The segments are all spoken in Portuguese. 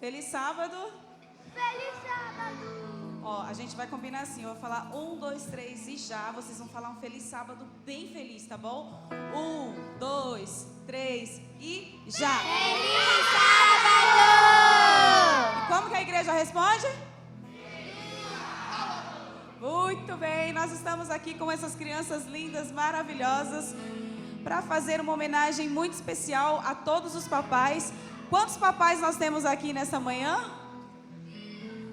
Feliz sábado. Feliz sábado. Ó, a gente vai combinar assim, eu vou falar 1, 2, 3 e já. Vocês vão falar um feliz sábado bem feliz, tá bom? 1, 2, 3 e já. Feliz sábado. E como que a igreja responde? Muito bem, nós estamos aqui com essas crianças lindas, maravilhosas, para fazer uma homenagem muito especial a todos os papais. Quantos papais nós temos aqui nessa manhã?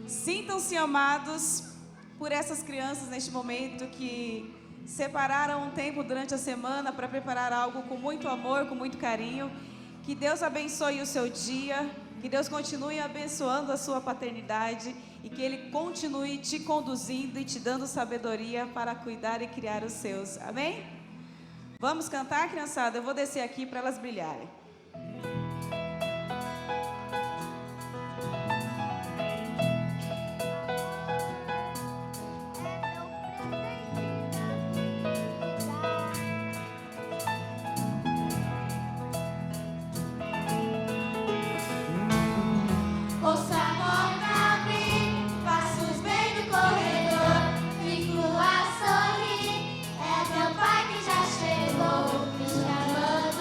Sintam-se amados por essas crianças neste momento que separaram um tempo durante a semana para preparar algo com muito amor, com muito carinho. Que Deus abençoe o seu dia, que Deus continue abençoando a sua paternidade e que Ele continue te conduzindo e te dando sabedoria para cuidar e criar os seus. Amém? Vamos cantar, criançada? Eu vou descer aqui para elas brilharem. É meu pai que já chegou me chamando.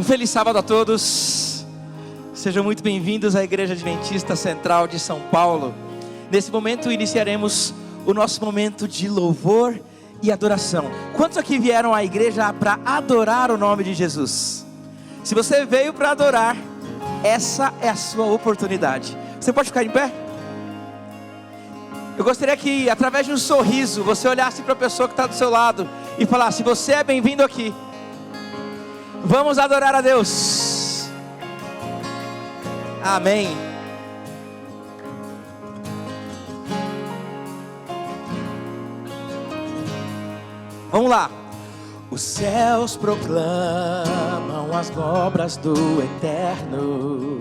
Um feliz sábado a todos. Sejam muito bem-vindos à Igreja Adventista Central de São Paulo. Nesse momento iniciaremos o nosso momento de louvor e adoração. Quantos aqui vieram à igreja para adorar o nome de Jesus? Se você veio para adorar, essa é a sua oportunidade. Você pode ficar em pé? Eu gostaria que, através de um sorriso, você olhasse para a pessoa que está do seu lado e falasse: você é bem-vindo aqui. Vamos adorar a Deus. Amém. Vamos lá. Os céus proclamam as obras do Eterno,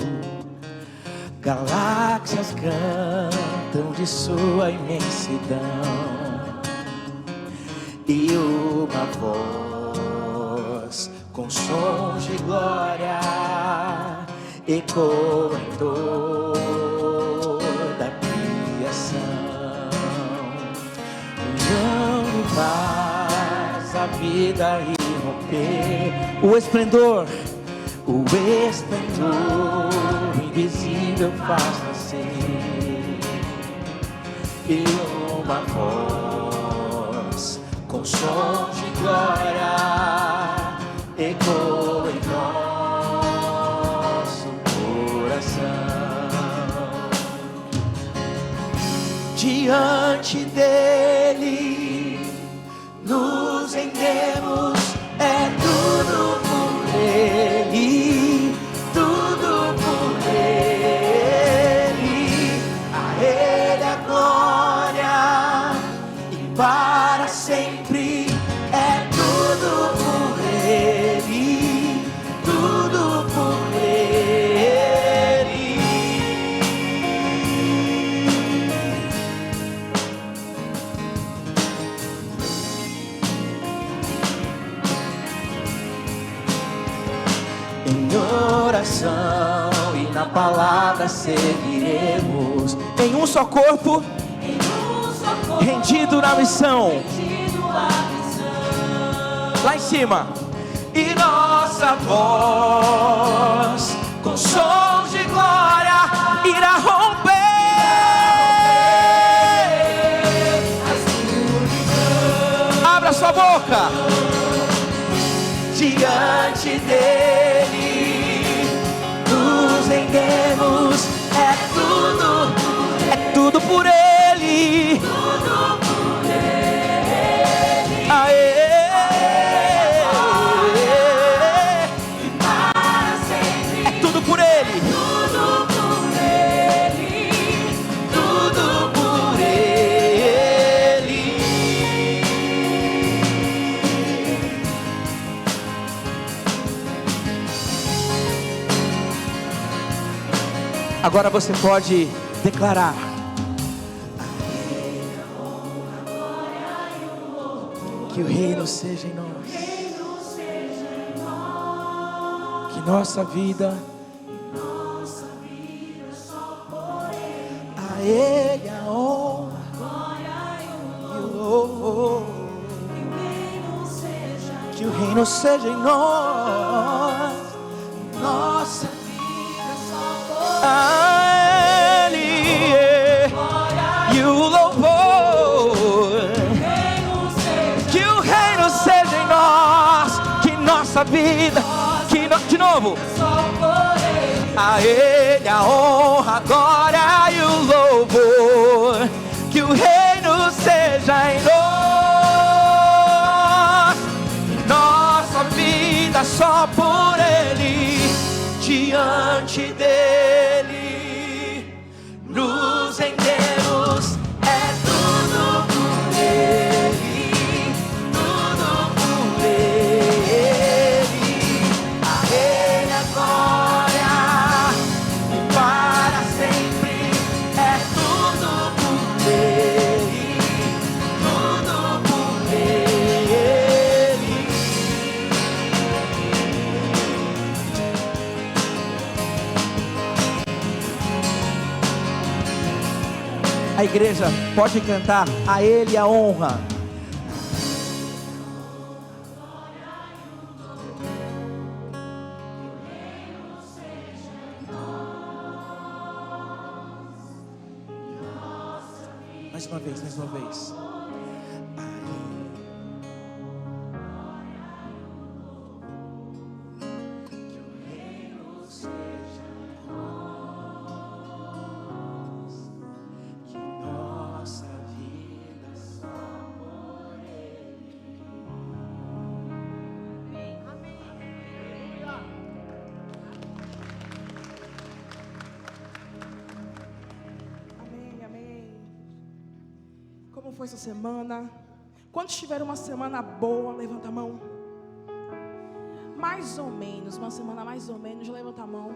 galáxias cantam de sua imensidão, e uma voz com sons de glória ecoa em toda a criação. Não me faz a vida irromper, o esplendor invisível faz nascer, e uma voz com som de glória ecoa em nosso coração. Diante dele nos rendemos, é tudo por ele, tudo por ele. A ele a glória e para sempre, é tudo por ele, tudo por ele. Em oração e na palavra seguiremos, em um só corpo, rendido na missão. Lá em cima. E nossa voz com sons de glória irá romper a escuridão. Abra sua boca. Diante dele nos rendemos, é tudo por ele, tudo por ele. Aê, e para sempre, é tudo por ele, tudo por ele, tudo por ele. Agora você pode declarar: que o reino seja em nós, que nossa vida a ele a honra e o louvor, que o reino seja em nós, nossa a ele e o louvor, que o reino seja em nós, que nossa vida, de novo, a ele a honra, a glória e o louvor, que o reino seja em nós, nossa vida só por ele. Diante dele nos rendemos, é tudo por ele, tudo por ele. A ele a glória e para sempre, é tudo por ele, tudo por ele. A igreja pode cantar a ele a honra. Mais uma vez, mais uma vez. Como foi essa semana? Quantos tiveram uma semana boa? Levanta a mão. Mais ou menos, uma semana mais ou menos, levanta a mão.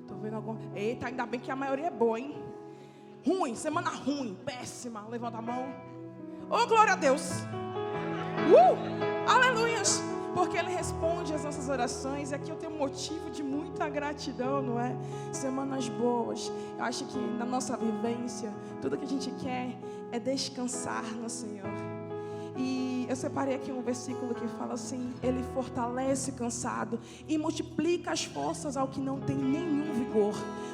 Tô vendo alguma. Eita, ainda bem que a maioria é boa, hein? Ruim, semana ruim, péssima, levanta a mão. Oh, glória a Deus. Aleluias. Porque Ele responde às nossas orações. E aqui eu tenho um motivo de muita gratidão, não é? Semanas boas. Eu acho que na nossa vivência, tudo que a gente quer é descansar no Senhor. E eu separei aqui um versículo que fala assim: Ele fortalece o cansado e multiplica as forças ao que não tem nenhum vigor.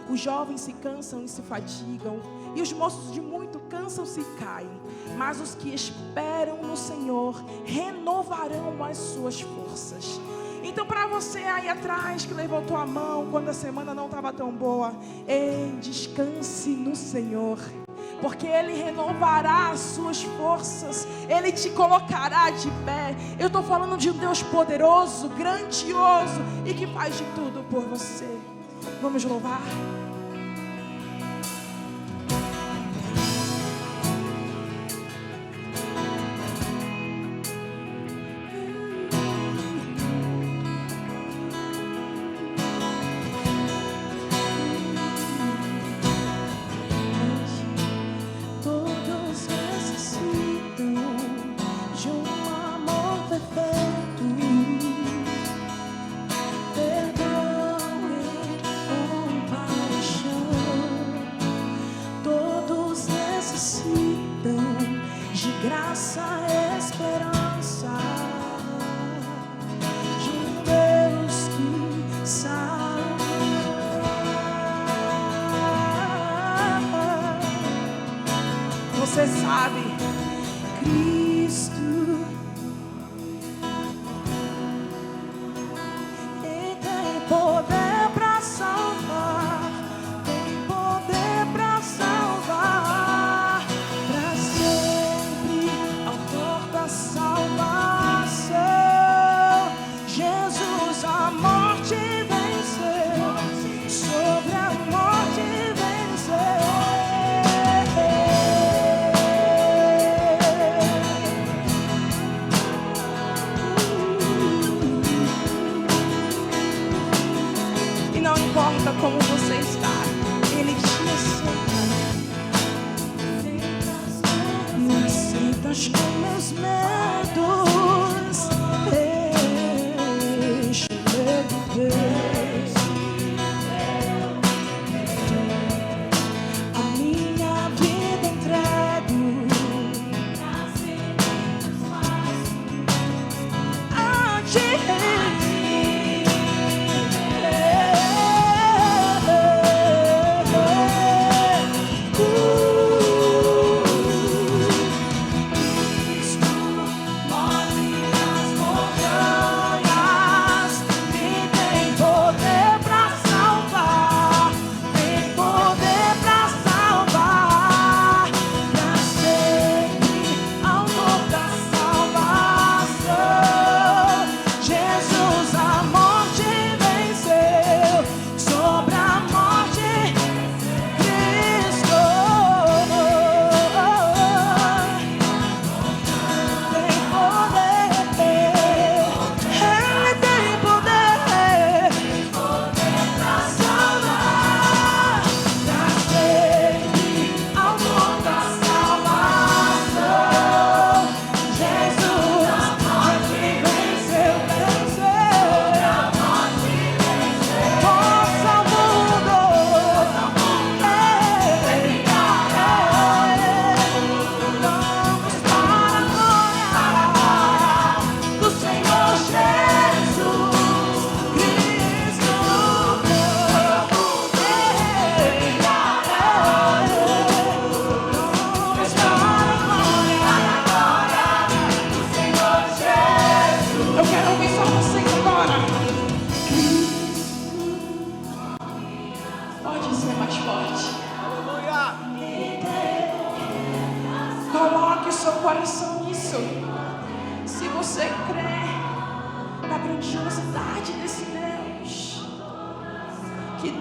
Os jovens se cansam e se fadigam, e os moços de muito cansam-se e caem. Mas os que esperam no Senhor renovarão as suas forças. Então, para você aí atrás que levantou a mão quando a semana não estava tão boa, ei, descanse no Senhor, porque Ele renovará as suas forças, Ele te colocará de pé. Eu estou falando de um Deus poderoso, grandioso e que faz de tudo por você. Vamos louvar? Você sabe, Cristo, Ele tem poder para salvar, tem poder para salvar, para sempre, autor da salvação. Jesus a morte venceu, sobre a morte venceu.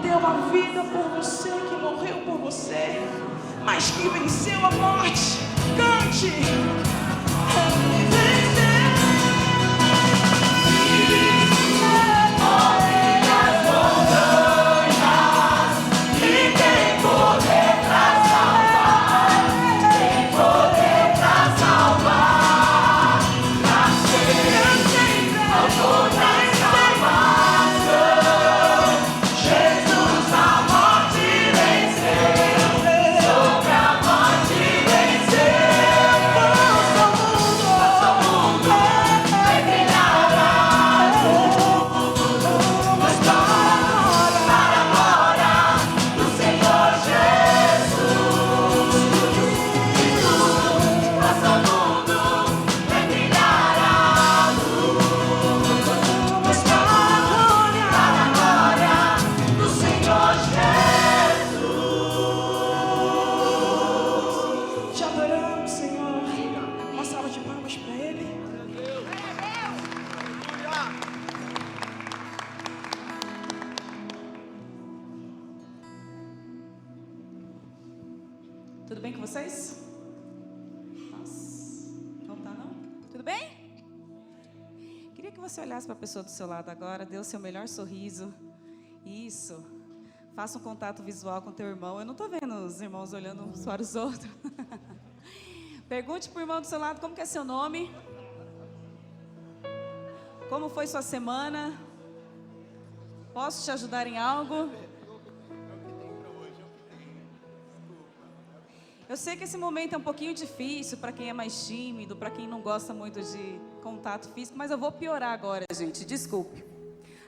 deu a vida por você, que morreu por você, mas que venceu a morte. Cante! Ele venceu. Tudo bem com vocês? Nossa, não tá não? Tudo bem? Queria que você olhasse para a pessoa do seu lado agora, dê o seu melhor sorriso. Isso. Faça um contato visual com teu irmão. Eu não estou vendo os irmãos olhando uns para os outros. Pergunte para o irmão do seu lado como que é seu nome. Como foi sua semana? Posso te ajudar em algo? Eu sei que esse momento é um pouquinho difícil para quem é mais tímido, para quem não gosta muito de contato físico, mas eu vou piorar agora, gente, desculpe.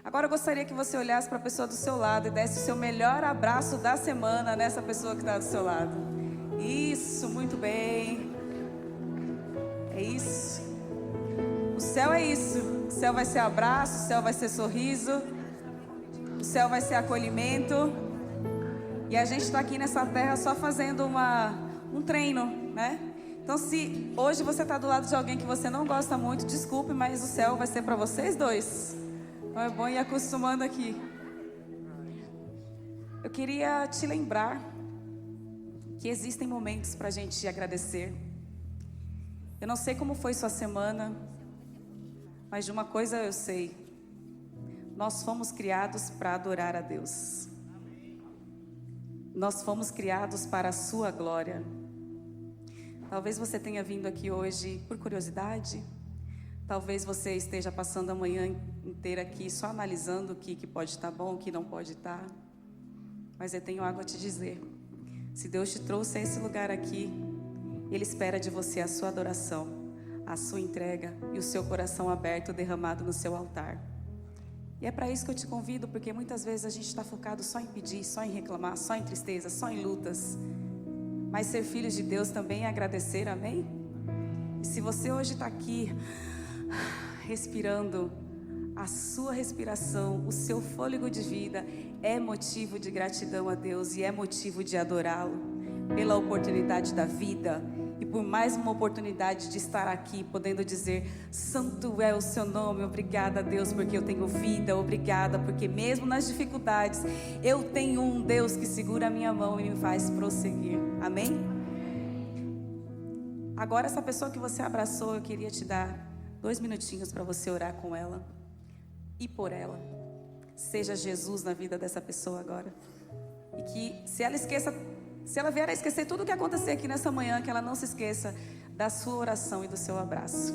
Agora eu gostaria que você olhasse para a pessoa do seu lado e desse o seu melhor abraço da semana nessa pessoa que está do seu lado. Isso, muito bem. É isso. O céu é isso. O céu vai ser abraço, o céu vai ser sorriso, o céu vai ser acolhimento. E a gente está aqui nessa terra só fazendo um treino, né? Então, se hoje você está do lado de alguém que você não gosta muito, desculpe, mas o céu vai ser para vocês dois. Então é bom ir acostumando aqui. Eu queria te lembrar que existem momentos para a gente agradecer. Eu não sei como foi sua semana, mas de uma coisa eu sei: nós fomos criados para adorar a Deus. Nós fomos criados para a sua glória. Talvez você tenha vindo aqui hoje por curiosidade. Talvez você esteja passando a manhã inteira aqui só analisando o que pode estar bom, o que não pode estar. Mas eu tenho algo a te dizer. Se Deus te trouxe a esse lugar aqui, Ele espera de você a sua adoração, a sua entrega e o seu coração aberto derramado no seu altar. E é para isso que eu te convido, porque muitas vezes a gente está focado só em pedir, só em reclamar, só em tristeza, só em lutas. Mas ser filhos de Deus também é agradecer, amém? E se você hoje está aqui, respirando, a sua respiração, o seu fôlego de vida é motivo de gratidão a Deus e é motivo de adorá-lo pela oportunidade da vida. E por mais uma oportunidade de estar aqui, podendo dizer: santo é o seu nome, obrigada Deus, porque eu tenho vida, obrigada, porque mesmo nas dificuldades, eu tenho um Deus que segura a minha mão e me faz prosseguir, amém? Agora essa pessoa que você abraçou, eu queria te dar 2 minutinhos para você orar com ela e por ela. Seja Jesus na vida dessa pessoa agora. E que se ela vier a esquecer tudo o que acontecer aqui nessa manhã, que ela não se esqueça da sua oração e do seu abraço.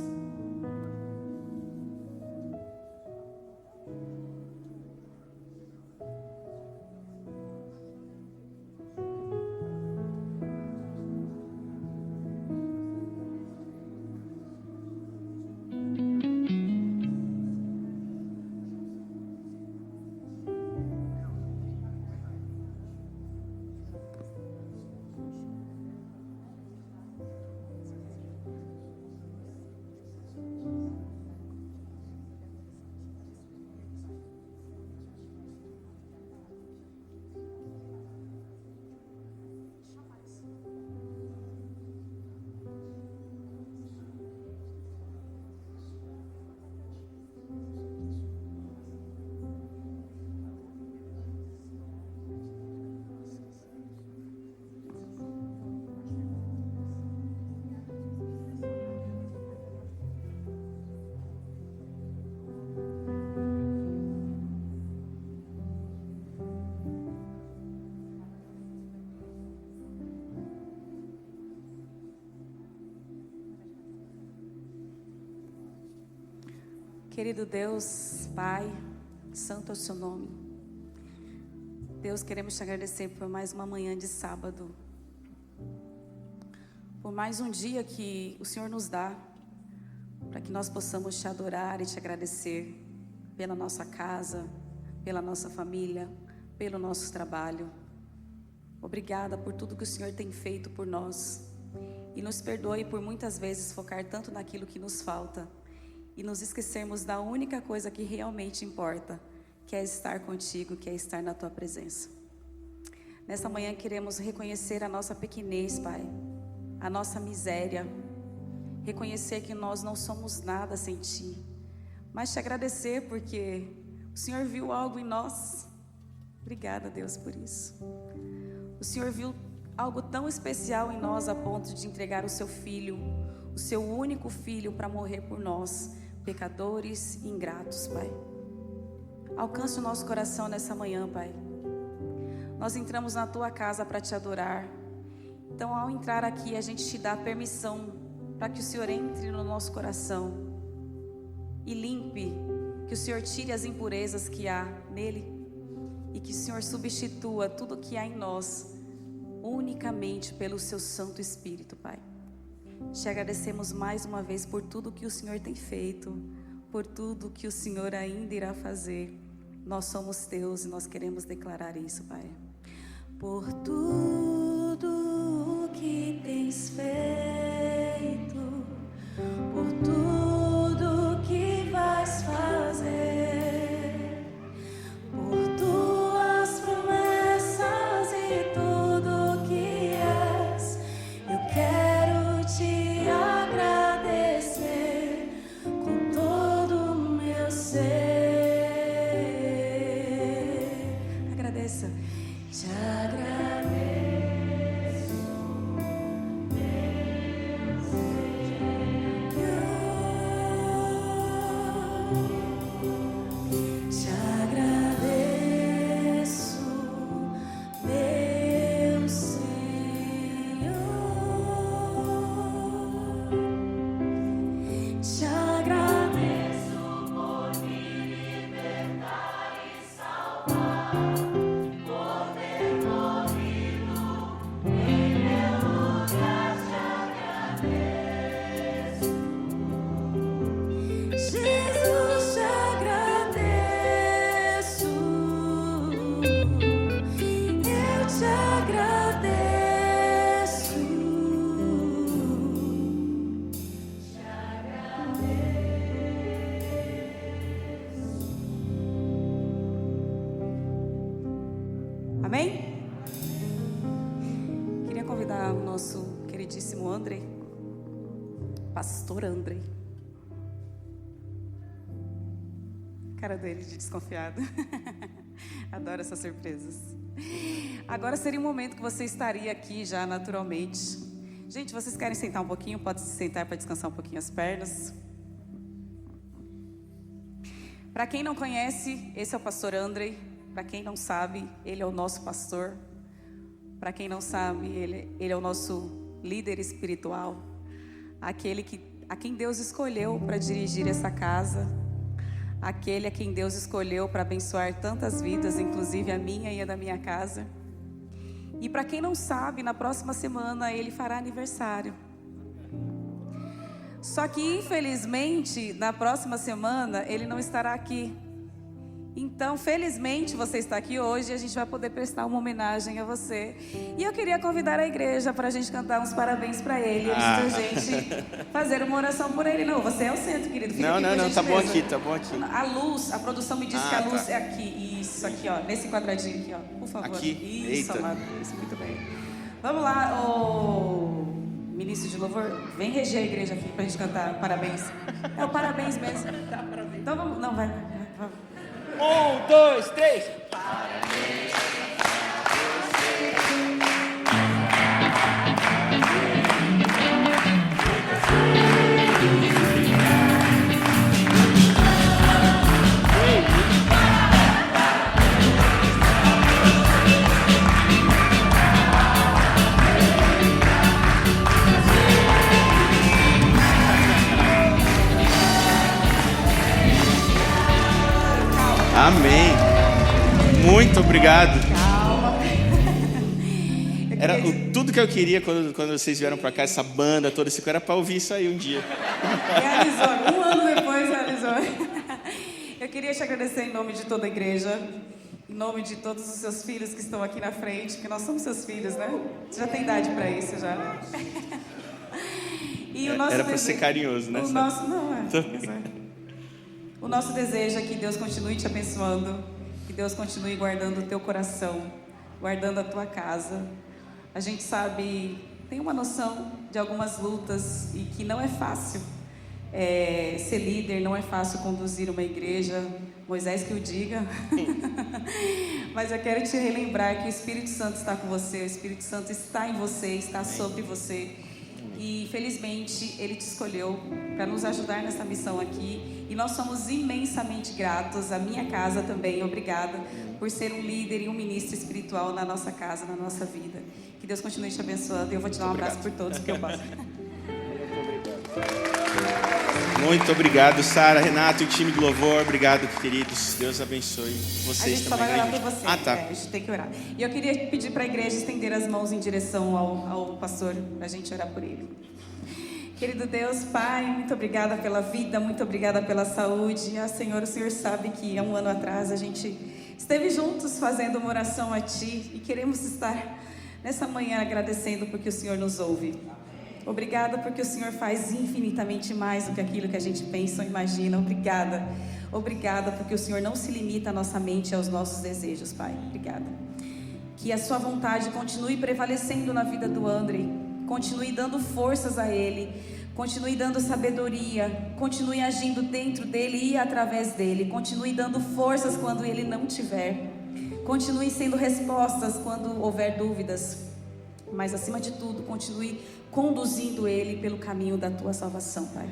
Querido Deus, Pai, santo é o seu nome. Deus, queremos te agradecer por mais uma manhã de sábado, por mais um dia que o Senhor nos dá, para que nós possamos te adorar e te agradecer pela nossa casa, pela nossa família, pelo nosso trabalho. Obrigada por tudo que o Senhor tem feito por nós. E nos perdoe por muitas vezes focar tanto naquilo que nos falta e nos esquecermos da única coisa que realmente importa, que é estar contigo, que é estar na tua presença. Nessa manhã queremos reconhecer a nossa pequenez, Pai, a nossa miséria, reconhecer que nós não somos nada sem Ti, mas te agradecer porque o Senhor viu algo em nós. Obrigada, Deus, por isso. O Senhor viu algo tão especial em nós a ponto de entregar o seu Filho, o seu único Filho, para morrer por nós, pecadores e ingratos, Pai. Alcance o nosso coração nessa manhã, Pai. Nós entramos na Tua casa para Te adorar. Então, ao entrar aqui, a gente Te dá permissão para que o Senhor entre no nosso coração e limpe, que o Senhor tire as impurezas que há nele e que o Senhor substitua tudo que há em nós unicamente pelo Seu Santo Espírito, Pai. Te agradecemos mais uma vez por tudo que o Senhor tem feito, por tudo que o Senhor ainda irá fazer. Nós somos Teus e nós queremos declarar isso, Pai. Por tudo que tens feito, por tudo que vais fazer, por tuas promessas e tudo que és, eu quero te agradecer com todo o meu ser. Agradeça. Te agradeço, meu Senhor. Te agradeço, meu Senhor. Te agradeço por me libertar e salvar, por ter morrido em meu lugar. Te agradeço, Jesus, te agradeço, eu te agradeço, te agradeço. Amém? Queria convidar o nosso queridíssimo André, pastor André. Cara dele de desconfiado. Adoro essas surpresas. Agora seria um momento que você estaria aqui já naturalmente. Gente, vocês querem sentar um pouquinho? Pode se sentar para descansar um pouquinho as pernas. Para quem não conhece, esse é o pastor André. Para quem não sabe, ele é o nosso pastor. Para quem não sabe, ele é o nosso líder espiritual. Aquele a quem Deus escolheu para dirigir essa casa. Aquele a quem Deus escolheu para abençoar tantas vidas, inclusive a minha e a da minha casa. E para quem não sabe, na próxima semana ele fará aniversário. Só que, infelizmente, na próxima semana ele não estará aqui. Então, felizmente, você está aqui hoje e a gente vai poder prestar uma homenagem a você. E eu queria convidar a igreja para a gente cantar uns parabéns para ele, antes da gente fazer uma oração por ele. Não, você é o centro, querido. Fica Não, tá bom aqui, tá bom aqui. A luz, a produção me disse que a luz é aqui. Isso, aqui, ó, nesse quadradinho aqui, ó. Por favor. Aqui? Isso, Eita. amado. Isso, muito bem. Vamos lá, o ministro de louvor, vem reger a igreja aqui pra gente cantar parabéns. É o parabéns mesmo. Então vamos, não, vai. 1, 2, 3. Muito obrigado. Calma. Era tudo que eu queria quando vocês vieram pra cá, essa banda toda, esse cara, era pra ouvir isso aí um dia. Realizou. 1 ano depois realizou. Eu queria te agradecer em nome de toda a igreja, em nome de todos os seus filhos que estão aqui na frente, porque nós somos seus filhos, né? Você já tem idade pra isso, já, né? E o nosso Era pra ser carinhoso, né? O nosso, não, é. O nosso desejo é que Deus continue te abençoando, que Deus continue guardando o teu coração, guardando a tua casa. A gente sabe, tem uma noção de algumas lutas e que não é fácil ser líder, não é fácil conduzir uma igreja, Moisés que o diga. Mas eu quero te relembrar que o Espírito Santo está com você, o Espírito Santo está em você, está sobre você. E felizmente Ele te escolheu para nos ajudar nessa missão aqui. E nós somos imensamente gratos, a minha casa também, obrigada por ser um líder e um ministro espiritual na nossa casa, na nossa vida. Que Deus continue te abençoando e eu vou te dar um abraço por todos que eu posso. Muito obrigado, Sara, Renato e o time do Louvor. Obrigado, queridos. Deus abençoe vocês a gente só também. vai orar por você. Ah, tá. A gente tem que orar. E eu queria pedir para a igreja estender as mãos em direção ao pastor, para a gente orar por ele. Querido Deus, Pai, muito obrigada pela vida, muito obrigada pela saúde. Senhor, o Senhor sabe que há 1 ano atrás a gente esteve juntos fazendo uma oração a Ti e queremos estar nessa manhã agradecendo porque o Senhor nos ouve. Obrigada porque o Senhor faz infinitamente mais do que aquilo que a gente pensa ou imagina. Obrigada. Obrigada porque o Senhor não se limita à nossa mente e aos nossos desejos, Pai. Obrigada. Que a sua vontade continue prevalecendo na vida do André. Continue dando forças a ele. Continue dando sabedoria. Continue agindo dentro dele e através dele. Continue dando forças quando ele não tiver. Continue sendo respostas quando houver dúvidas. Mas acima de tudo, continue conduzindo ele pelo caminho da tua salvação, Pai.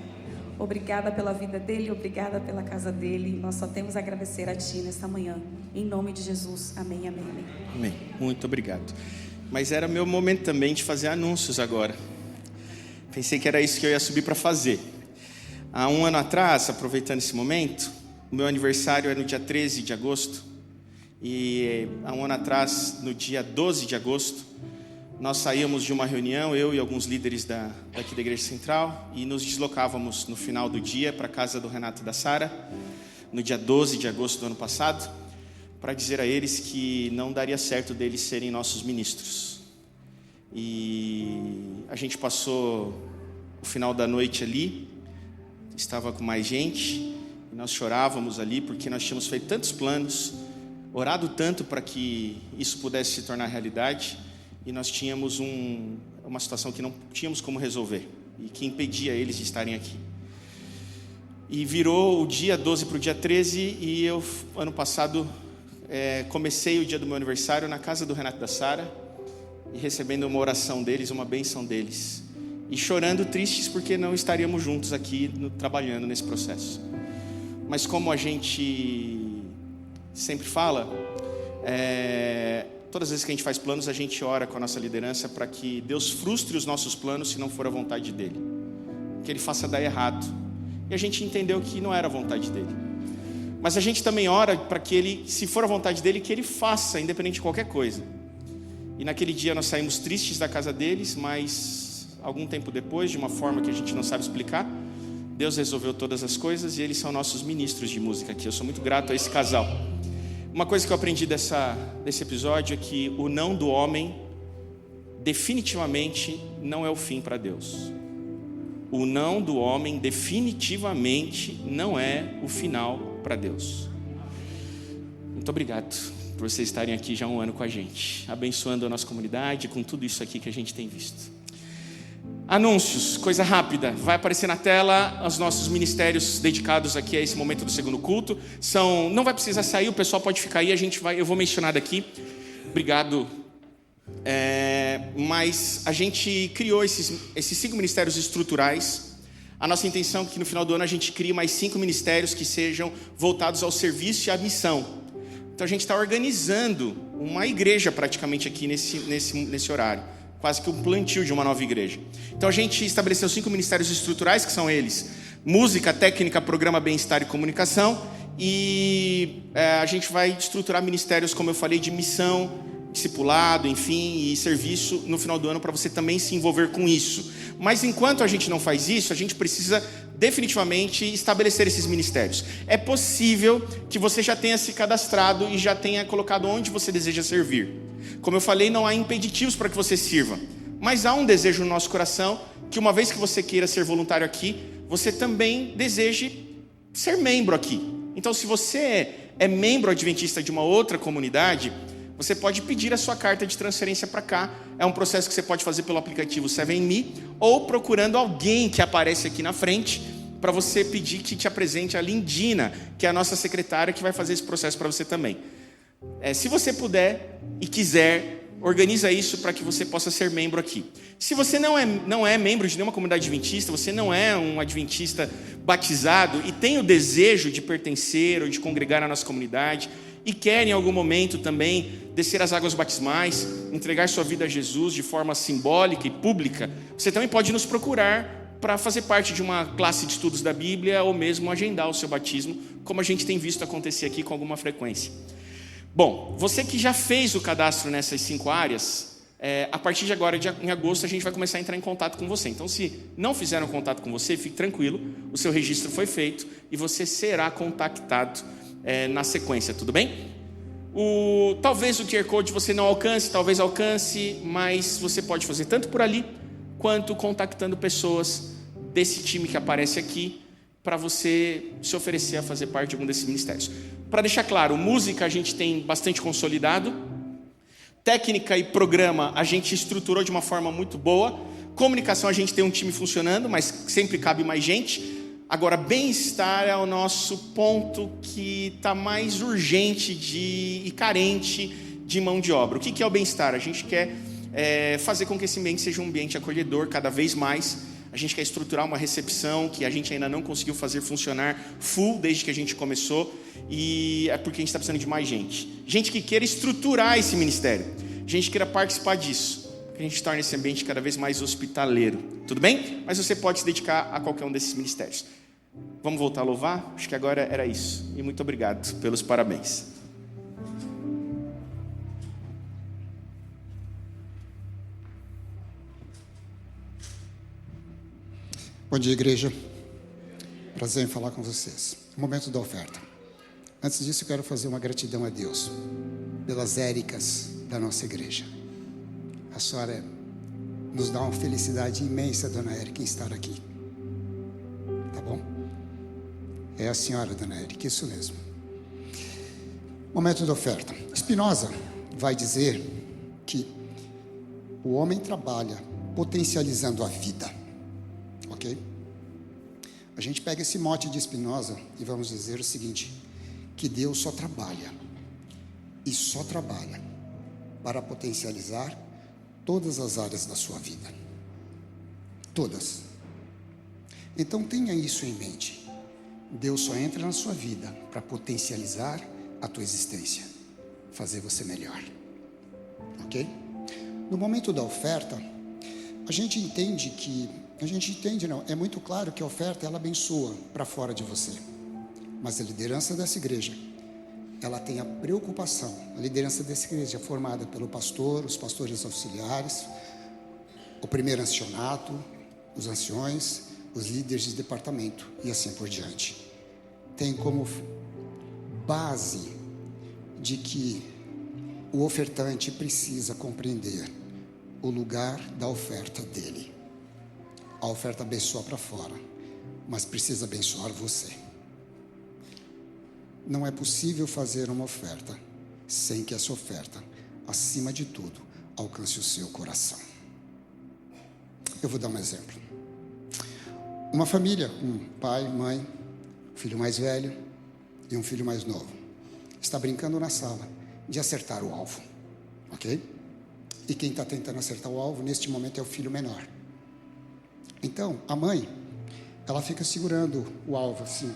Obrigada pela vida dele, obrigada pela casa dele. Nós só temos a agradecer a Ti nesta manhã. Em nome de Jesus. Amém, amém, amém. Amém. Muito obrigado. Mas era meu momento também de fazer anúncios agora. Pensei que era isso que eu ia subir para fazer. Há 1 ano atrás, aproveitando esse momento, o meu aniversário é no dia 13 de agosto. E há 1 ano atrás, no dia 12 de agosto, nós saíamos de uma reunião, eu e alguns líderes daqui da Igreja Central, e nos deslocávamos no final do dia para a casa do Renato e da Sara, no dia 12 de agosto do ano passado, para dizer a eles que não daria certo deles serem nossos ministros. E a gente passou o final da noite ali, estava com mais gente, e nós chorávamos ali porque nós tínhamos feito tantos planos, orado tanto para que isso pudesse se tornar realidade, e nós tínhamos uma situação que não tínhamos como resolver e que impedia eles de estarem aqui. E virou o dia 12 para o dia 13 e eu, ano passado, comecei o dia do meu aniversário na casa do Renato e da Sara e recebendo uma oração deles, uma bênção deles. E chorando, tristes porque não estaríamos juntos aqui trabalhando nesse processo. Mas como a gente sempre fala, todas as vezes que a gente faz planos, a gente ora com a nossa liderança para que Deus frustre os nossos planos se não for a vontade dEle. Que Ele faça dar errado. E a gente entendeu que não era a vontade dEle. Mas a gente também ora para que Ele, se for a vontade dEle, que Ele faça, independente de qualquer coisa. E naquele dia nós saímos tristes da casa deles, mas algum tempo depois, de uma forma que a gente não sabe explicar, Deus resolveu todas as coisas e eles são nossos ministros de música aqui. Eu sou muito grato a esse casal. Uma coisa que eu aprendi desse episódio é que o não do homem definitivamente não é o fim para Deus. O não do homem definitivamente não é o final para Deus. Muito obrigado por vocês estarem aqui já há 1 ano com a gente, abençoando a nossa comunidade com tudo isso aqui que a gente tem visto. Anúncios, coisa rápida, vai aparecer na tela os nossos ministérios dedicados aqui a esse momento do segundo culto. Não vai precisar sair, o pessoal pode ficar aí, eu vou mencionar daqui. Obrigado. Mas a gente criou esses 5 ministérios estruturais. A nossa intenção é que no final do ano a gente crie mais 5 ministérios que sejam voltados ao serviço e à missão. Então a gente está organizando uma igreja praticamente aqui nesse horário. Quase que um plantio de uma nova igreja. Então a gente estabeleceu 5 ministérios estruturais, que são eles: música, técnica, programa, bem-estar e comunicação. e a gente vai estruturar ministérios, como eu falei, de missão, discipulado, enfim, e serviço no final do ano, para você também se envolver com isso. Mas enquanto a gente não faz isso, a gente precisa definitivamente estabelecer esses ministérios. É possível que você já tenha se cadastrado e já tenha colocado onde você deseja servir. Como eu falei, não há impeditivos para que você sirva, mas há um desejo no nosso coração que, uma vez que você queira ser voluntário aqui, você também deseje ser membro aqui. Então, se você é membro adventista de uma outra comunidade, você pode pedir a sua carta de transferência para cá. É um processo que você pode fazer pelo aplicativo 7Me ou procurando alguém que aparece aqui na frente para você pedir que te apresente a Lindina, que é a nossa secretária, que vai fazer esse processo para você também. Se você puder e quiser, organiza isso para que você possa ser membro aqui. Se você não é membro de nenhuma comunidade adventista, você não é um adventista batizado e tem o desejo de pertencer ou de congregar na nossa comunidade, e quer em algum momento também descer as águas batismais, entregar sua vida a Jesus de forma simbólica e pública, você também pode nos procurar para fazer parte de uma classe de estudos da Bíblia ou mesmo agendar o seu batismo, como a gente tem visto acontecer aqui com alguma frequência. Bom, você que já fez o cadastro nessas 5 áreas, a partir de agora, em agosto, a gente vai começar a entrar em contato com você. Então, se não fizeram contato com você, fique tranquilo, o seu registro foi feito e você será contactado na sequência, tudo bem? Talvez o QR Code você não alcance, talvez alcance, mas você pode fazer tanto por ali, quanto contactando pessoas desse time que aparece aqui, para você se oferecer a fazer parte de algum desses ministérios. Para deixar claro, música a gente tem bastante consolidado, técnica e programa a gente estruturou de uma forma muito boa, comunicação a gente tem um time funcionando, mas sempre cabe mais gente. Agora, bem-estar é o nosso ponto que está mais urgente e carente de mão de obra. O que é o bem-estar? A gente quer fazer com que esse ambiente seja um ambiente acolhedor cada vez mais. A gente quer estruturar uma recepção que a gente ainda não conseguiu fazer funcionar full desde que a gente começou, e é porque a gente está precisando de mais gente. Gente que queira estruturar esse ministério, gente que queira participar disso, que a gente torne esse ambiente cada vez mais hospitaleiro. Tudo bem? Mas você pode se dedicar a qualquer um desses ministérios. Vamos voltar a louvar? Acho que agora era isso. E muito obrigado pelos parabéns. Bom dia, igreja. Prazer em falar com vocês. Momento da oferta. Antes disso, eu quero fazer uma gratidão a Deus pelas Éricas da nossa igreja. A senhora nos dá uma felicidade imensa, dona Érica, em estar aqui. Tá bom? É a senhora, dona Érica, isso mesmo. Momento da oferta. Spinoza vai dizer que o homem trabalha potencializando a vida. Ok? A gente pega esse mote de Spinoza e vamos dizer o seguinte: que Deus só trabalha e só trabalha para potencializar todas as áreas da sua vida. Todas. Então tenha isso em mente. Deus só entra na sua vida para potencializar a tua existência, fazer você melhor. Ok? No momento da oferta, é muito claro que a oferta, ela abençoa para fora de você. Mas a liderança dessa igreja, ela tem a preocupação, a liderança dessa igreja é formada pelo pastor, os pastores auxiliares, o primeiro ancianato, os anciões, os líderes de departamento e assim por diante. Tem como base de que o ofertante precisa compreender o lugar da oferta dele. A oferta abençoa para fora, mas precisa abençoar você. Não é possível fazer uma oferta sem que essa oferta, acima de tudo, alcance o seu coração. Eu vou dar um exemplo. Uma família, um pai, mãe, filho mais velho e um filho mais novo, está brincando na sala de acertar o alvo, ok? E quem está tentando acertar o alvo neste momento é o filho menor. Então, a mãe, ela fica segurando o alvo assim,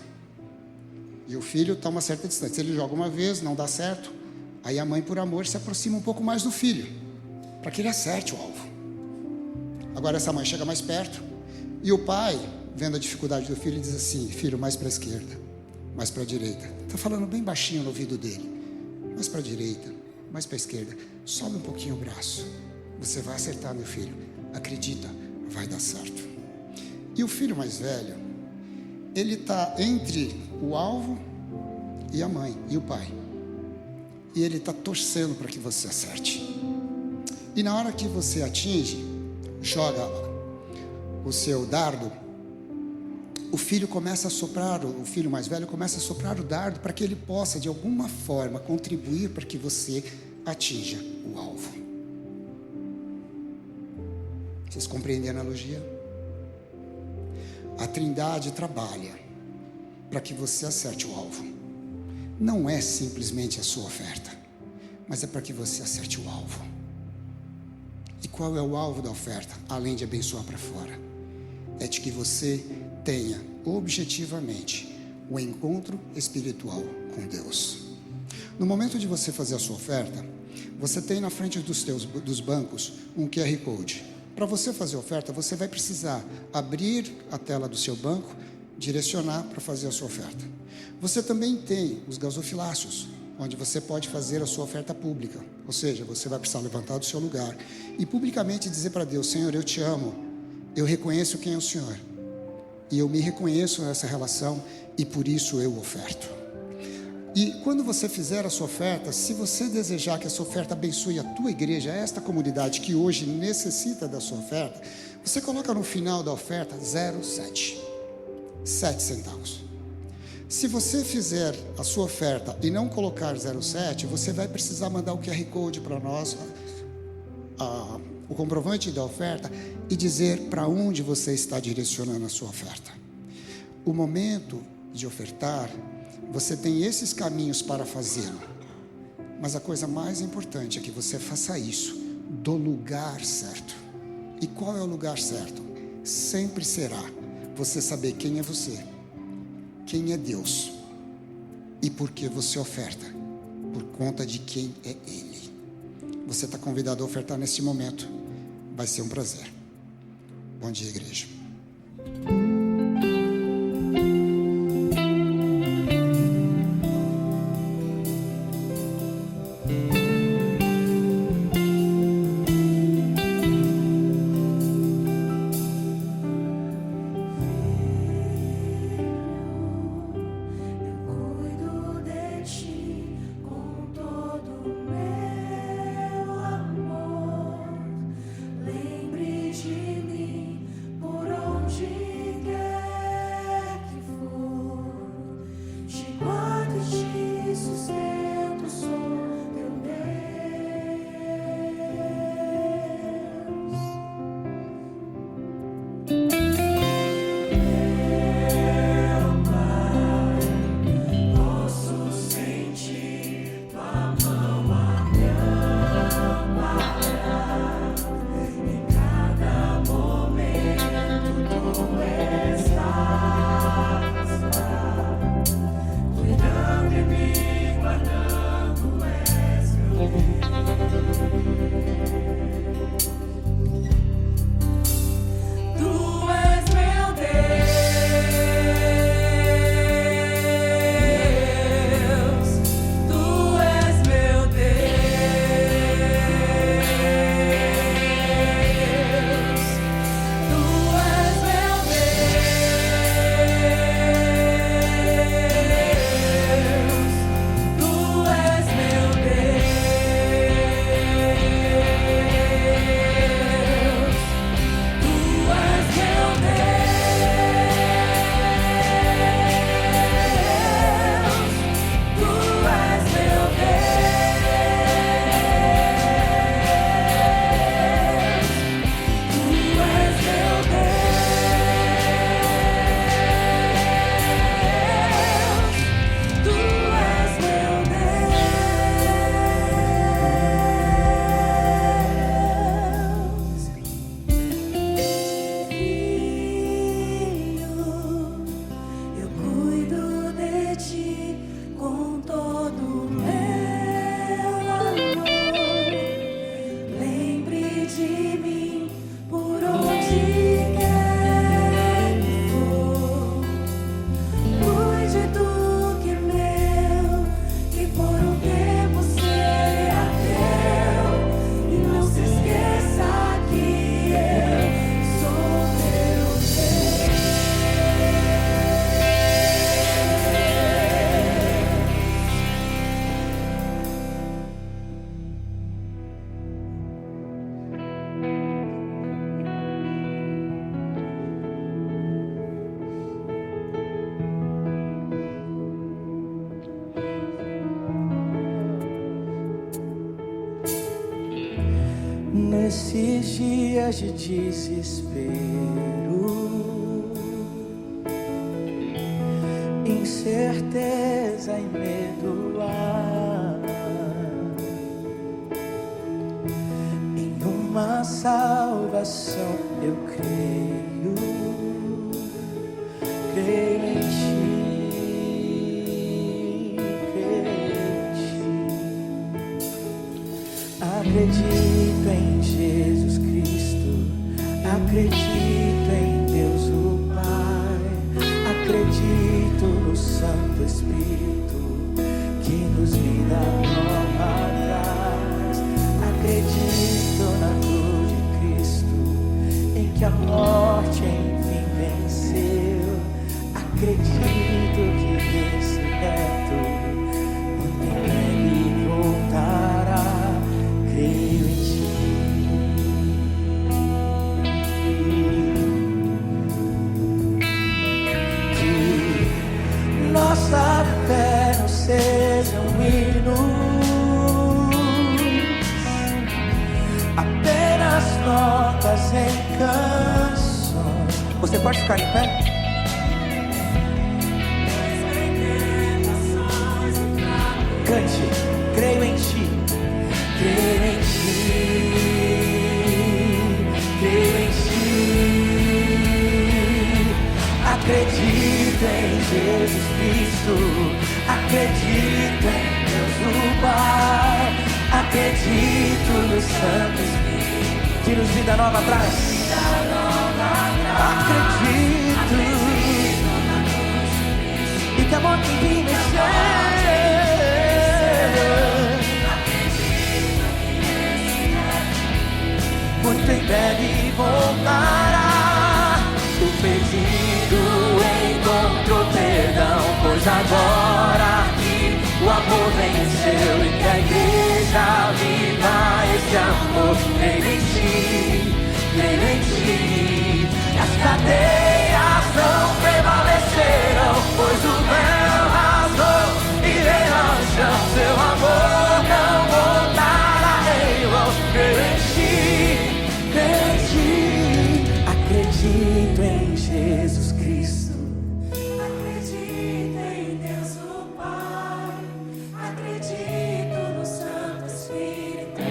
e o filho está a uma certa distância. Ele joga uma vez, não dá certo, aí a mãe, por amor, se aproxima um pouco mais do filho, para que ele acerte o alvo. Agora essa mãe chega mais perto, e o pai, vendo a dificuldade do filho, diz assim: filho, mais para a esquerda, mais para a direita. Está falando bem baixinho no ouvido dele. Mais para a direita, mais para a esquerda. Sobe um pouquinho o braço. Você vai acertar, meu filho. Acredita, vai dar certo. E o filho mais velho, ele está entre o alvo e a mãe, e o pai. E ele está torcendo para que você acerte. E na hora que você atinge, joga o seu dardo, o filho começa a soprar, o filho mais velho começa a soprar o dardo para que ele possa, de alguma forma, contribuir para que você atinja o alvo. Vocês compreendem a analogia? A Trindade trabalha para que você acerte o alvo. Não é simplesmente a sua oferta, mas é para que você acerte o alvo. E qual é o alvo da oferta? Além de abençoar para fora, é de que você tenha objetivamente o encontro espiritual com Deus. No momento de você fazer a sua oferta, você tem na frente dos bancos um QR Code. Para você fazer a oferta, você vai precisar abrir a tela do seu banco, direcionar para fazer a sua oferta. Você também tem os gasofilácios, onde você pode fazer a sua oferta pública. Ou seja, você vai precisar levantar do seu lugar e publicamente dizer para Deus: Senhor, eu te amo, eu reconheço quem é o Senhor, e eu me reconheço nessa relação, e por isso eu oferto. E quando você fizer a sua oferta, se você desejar que a sua oferta abençoe a tua igreja, esta comunidade que hoje necessita da sua oferta, você coloca no final da oferta 0,7, 7 centavos. Se você fizer a sua oferta e não colocar 0,7, você vai precisar mandar o QR Code para nós, o comprovante da oferta, e dizer para onde você está direcionando a sua oferta. O momento de ofertar, você tem esses caminhos para fazê-lo, mas a coisa mais importante é que você faça isso do lugar certo. E qual é o lugar certo? Sempre será você saber quem é você, quem é Deus e por que você oferta, por conta de quem é Ele. Você está convidado a ofertar neste momento. Vai ser um prazer. Bom dia, igreja. Lembre de mim por onde Nesses dias de desespero, incerteza e medo há, em uma salvação eu creio, creio em ti, acredito em Jesus Cristo, acredito em Deus o Pai, acredito no Santo Espírito que nos vida nova traz, acredito na cruz de Cristo em que a morte enfim venceu, acredito que desse reto muito em breve voltará. Creio em ti. Que nossa fé não seja um hino, apenas notas em canções. Você pode ficar em pé? Cante, creio em ti. Creio em ti, creio em ti, acredito em Jesus Cristo, acredito em Deus o Pai, acredito no Santo Espírito que nos vida nova traz, acredito e que amor que vem mexer. Muito em breve voltará. O perdido encontrou perdão, pois agora que o amor venceu e que a igreja viva esse amor. Creio em ti, creio em ti. As cadeias não prevalecerão, pois o véu rasgou e veio ao chão. Seu amor não voltará em vão. Creio em ti. Acredito em Jesus Cristo, acredito em Deus o Pai, acredito no Santo Espírito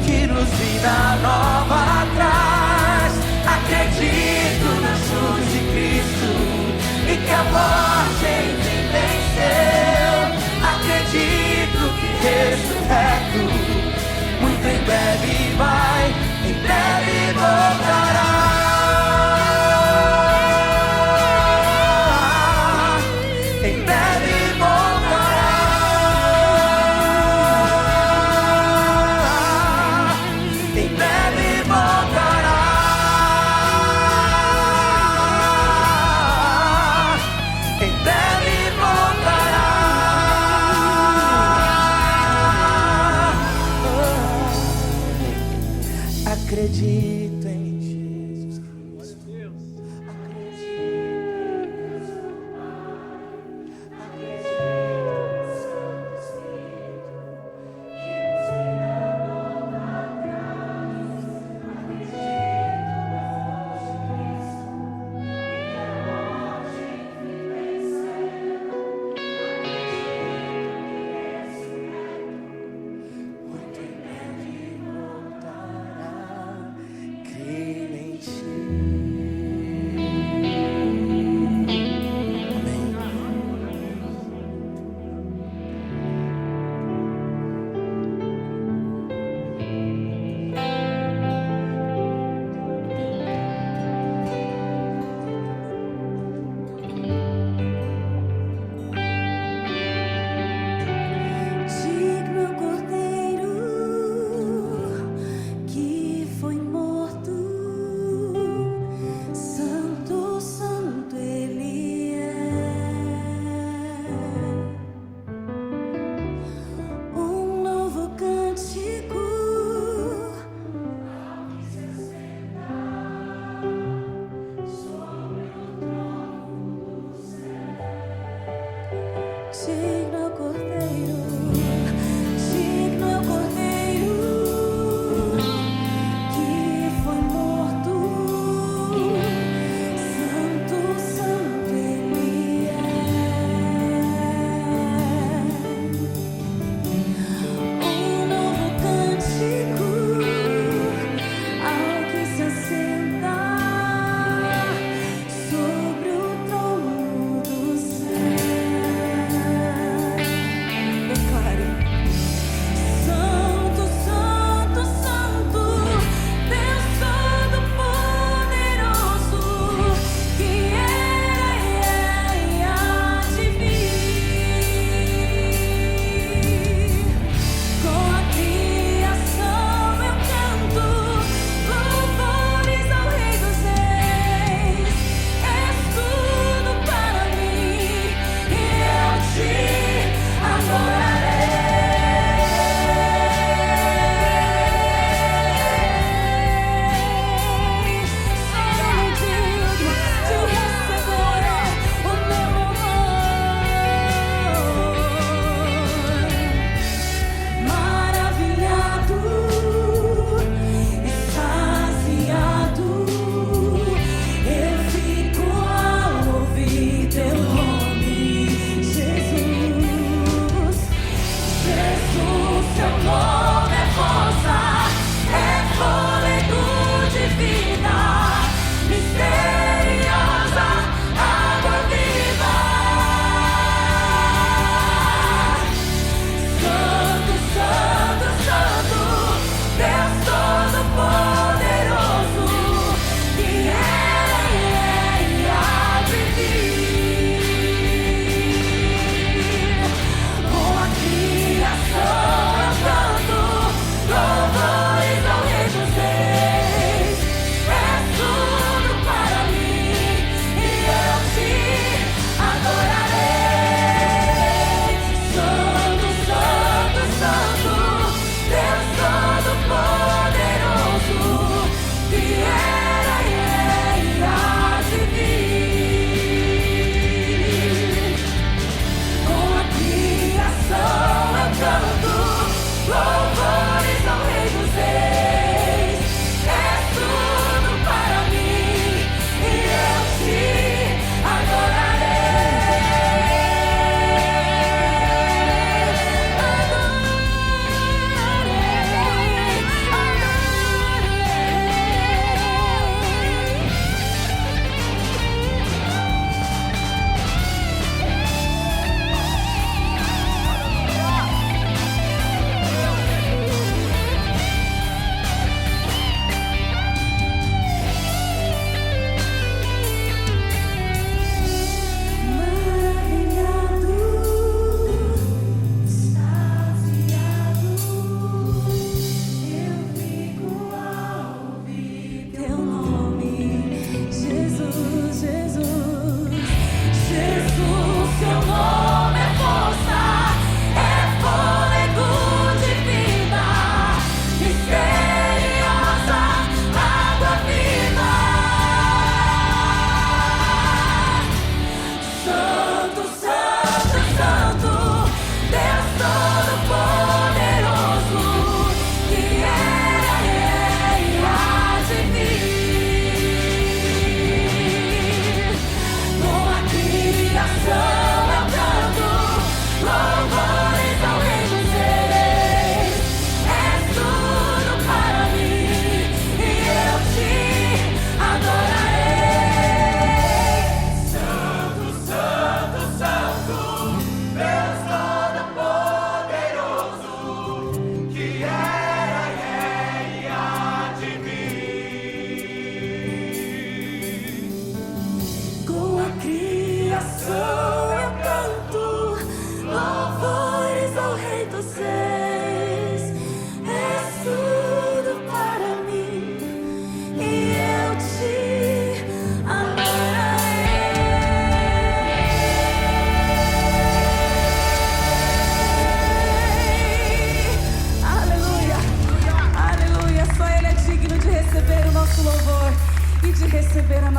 que nos vida nova traz, acredito na cruz de Cristo e que a morte enfim venceu, acredito que ressurreto muito em breve vai, em breve voltará.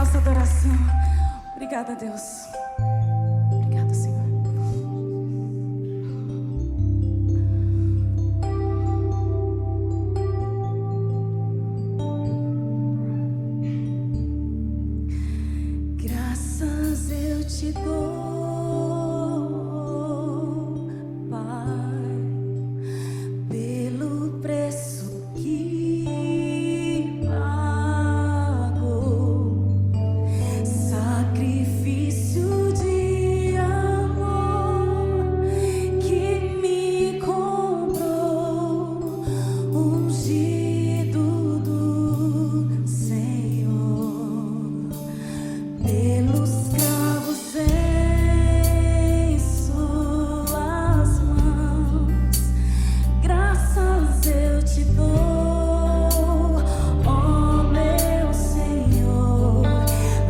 nossa adoração. Obrigada, Deus. Obrigada, Senhor. Graças eu te dou, Pai, pelo preço que pagou, sacrifício de amor que me comprou, ungido do Senhor, pelos cravos em suas mãos. Graças eu te dou, ó meu Senhor.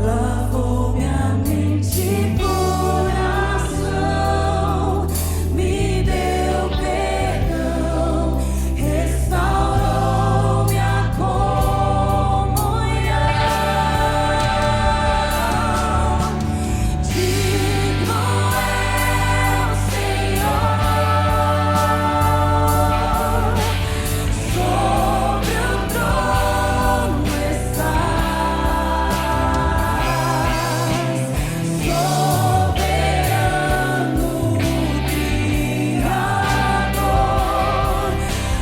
Lavou minha mente e coração, me deu perdão, restaurou minha comunhão. Digno é o Senhor, sobre o trono estás, soberano Criador.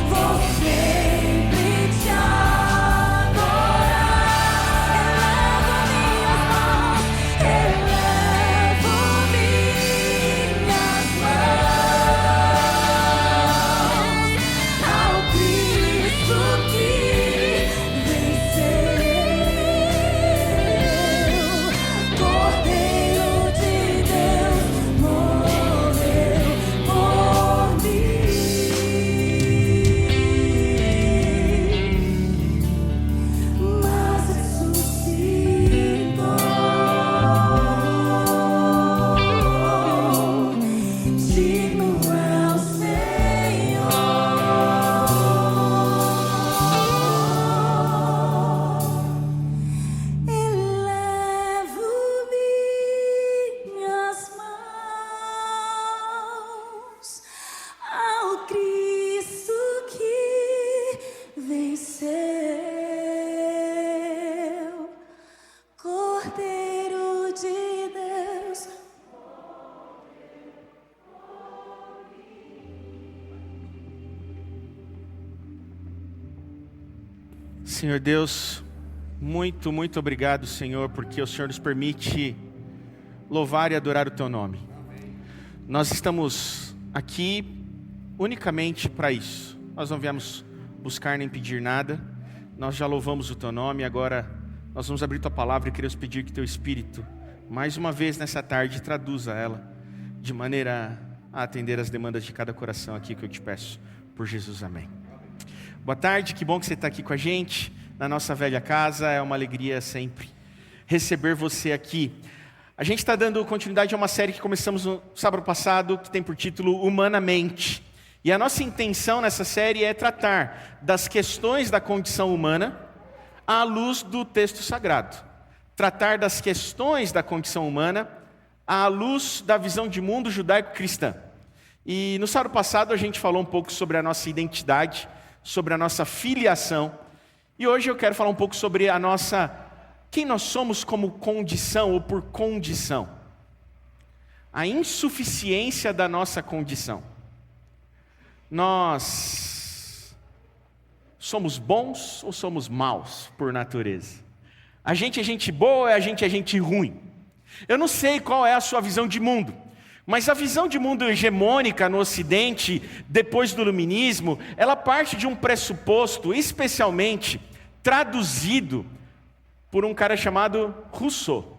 Vou sempre te adorar. Elevo minhas mãos ao Cristo que venceu, Cordeiro de Deus, morreu por mim, mas ressuscitou. Digno é o Senhor. Elevo minhas mãos ao Cristo que venceu, Cordeiro de Deus. Senhor Deus, muito, muito obrigado, Senhor, porque o Senhor nos permite louvar e adorar o Teu nome. Nós estamos aqui unicamente para isso. Nós não viemos buscar nem pedir nada. Nós já louvamos o Teu nome, agora nós vamos abrir Tua palavra e queremos pedir que Teu Espírito, mais uma vez nessa tarde, traduza ela de maneira a atender as demandas de cada coração aqui que eu te peço, por Jesus, amém. Boa tarde, que bom que você está aqui com a gente, na nossa velha casa, é uma alegria sempre receber você aqui. A gente está dando continuidade a uma série que começamos no sábado passado, que tem por título Humanamente. E a nossa intenção nessa série é tratar das questões da condição humana à luz do texto sagrado. Tratar das questões da condição humana à luz da visão de mundo judaico-cristã. E no sábado passado a gente falou um pouco sobre a nossa identidade, sobre a nossa filiação, e hoje eu quero falar um pouco sobre quem nós somos como condição ou por condição. A insuficiência da nossa condição. Nós somos bons ou somos maus por natureza? A gente é gente boa ou a gente é gente ruim? Eu não sei qual é a sua visão de mundo, mas a visão de mundo hegemônica no Ocidente, depois do Iluminismo, ela parte de um pressuposto especialmente traduzido por um cara chamado Rousseau.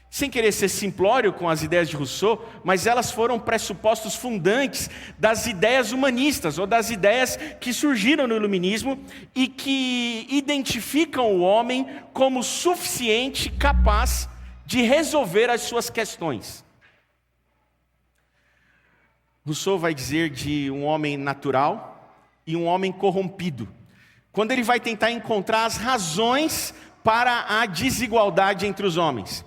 Sem querer ser simplório com as ideias de Rousseau, mas elas foram pressupostos fundantes das ideias humanistas, ou das ideias que surgiram no Iluminismo e que identificam o homem como suficiente, capaz de resolver as suas questões. Rousseau vai dizer de um homem natural e um homem corrompido, quando ele vai tentar encontrar as razões para a desigualdade entre os homens.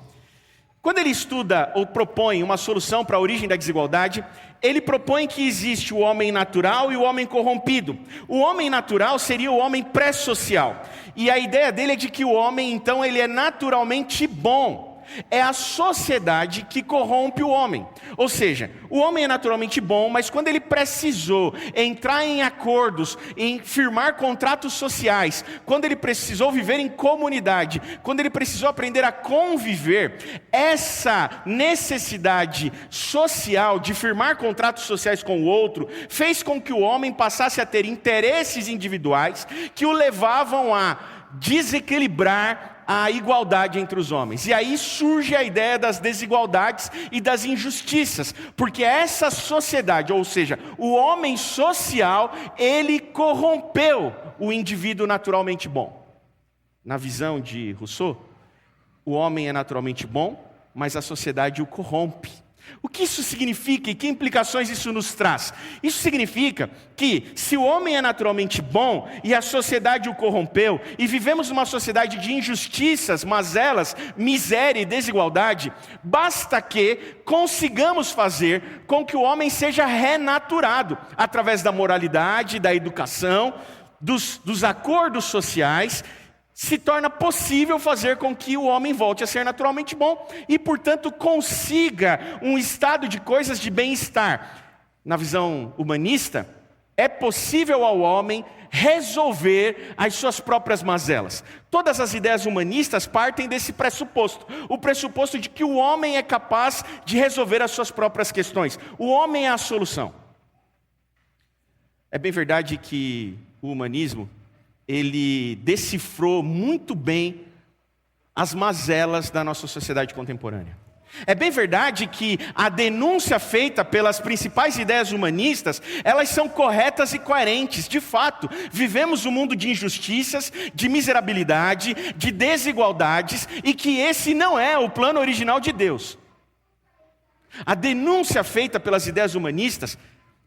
Quando ele estuda ou propõe uma solução para a origem da desigualdade, ele propõe que existe o homem natural e o homem corrompido. O homem natural seria o homem pré-social. E a ideia dele é de que o homem, então, ele é naturalmente bom. É a sociedade que corrompe o homem. Ou seja, o homem é naturalmente bom, mas quando ele precisou entrar em acordos, em firmar contratos sociais, quando ele precisou viver em comunidade, quando ele precisou aprender a conviver, essa necessidade social de firmar contratos sociais com o outro, fez com que o homem passasse a ter interesses individuais que o levavam a desequilibrar a igualdade entre os homens. E aí surge a ideia das desigualdades e das injustiças, porque essa sociedade, ou seja, o homem social, ele corrompeu o indivíduo naturalmente bom. Na visão de Rousseau, o homem é naturalmente bom, mas a sociedade o corrompe. O que isso significa e que implicações isso nos traz? Isso significa que se o homem é naturalmente bom e a sociedade o corrompeu, e vivemos numa sociedade de injustiças, mazelas, miséria e desigualdade, basta que consigamos fazer com que o homem seja renaturado, através da moralidade, da educação, dos acordos sociais, se torna possível fazer com que o homem volte a ser naturalmente bom e, portanto, consiga um estado de coisas de bem-estar. Na visão humanista, é possível ao homem resolver as suas próprias mazelas. Todas as ideias humanistas partem desse pressuposto, o pressuposto de que o homem é capaz de resolver as suas próprias questões. O homem é a solução. É bem verdade que o humanismo, ele decifrou muito bem as mazelas da nossa sociedade contemporânea. É bem verdade que a denúncia feita pelas principais ideias humanistas, elas são corretas e coerentes. De fato, vivemos um mundo de injustiças, de miserabilidade, de desigualdades, e que esse não é o plano original de Deus. A denúncia feita pelas ideias humanistas,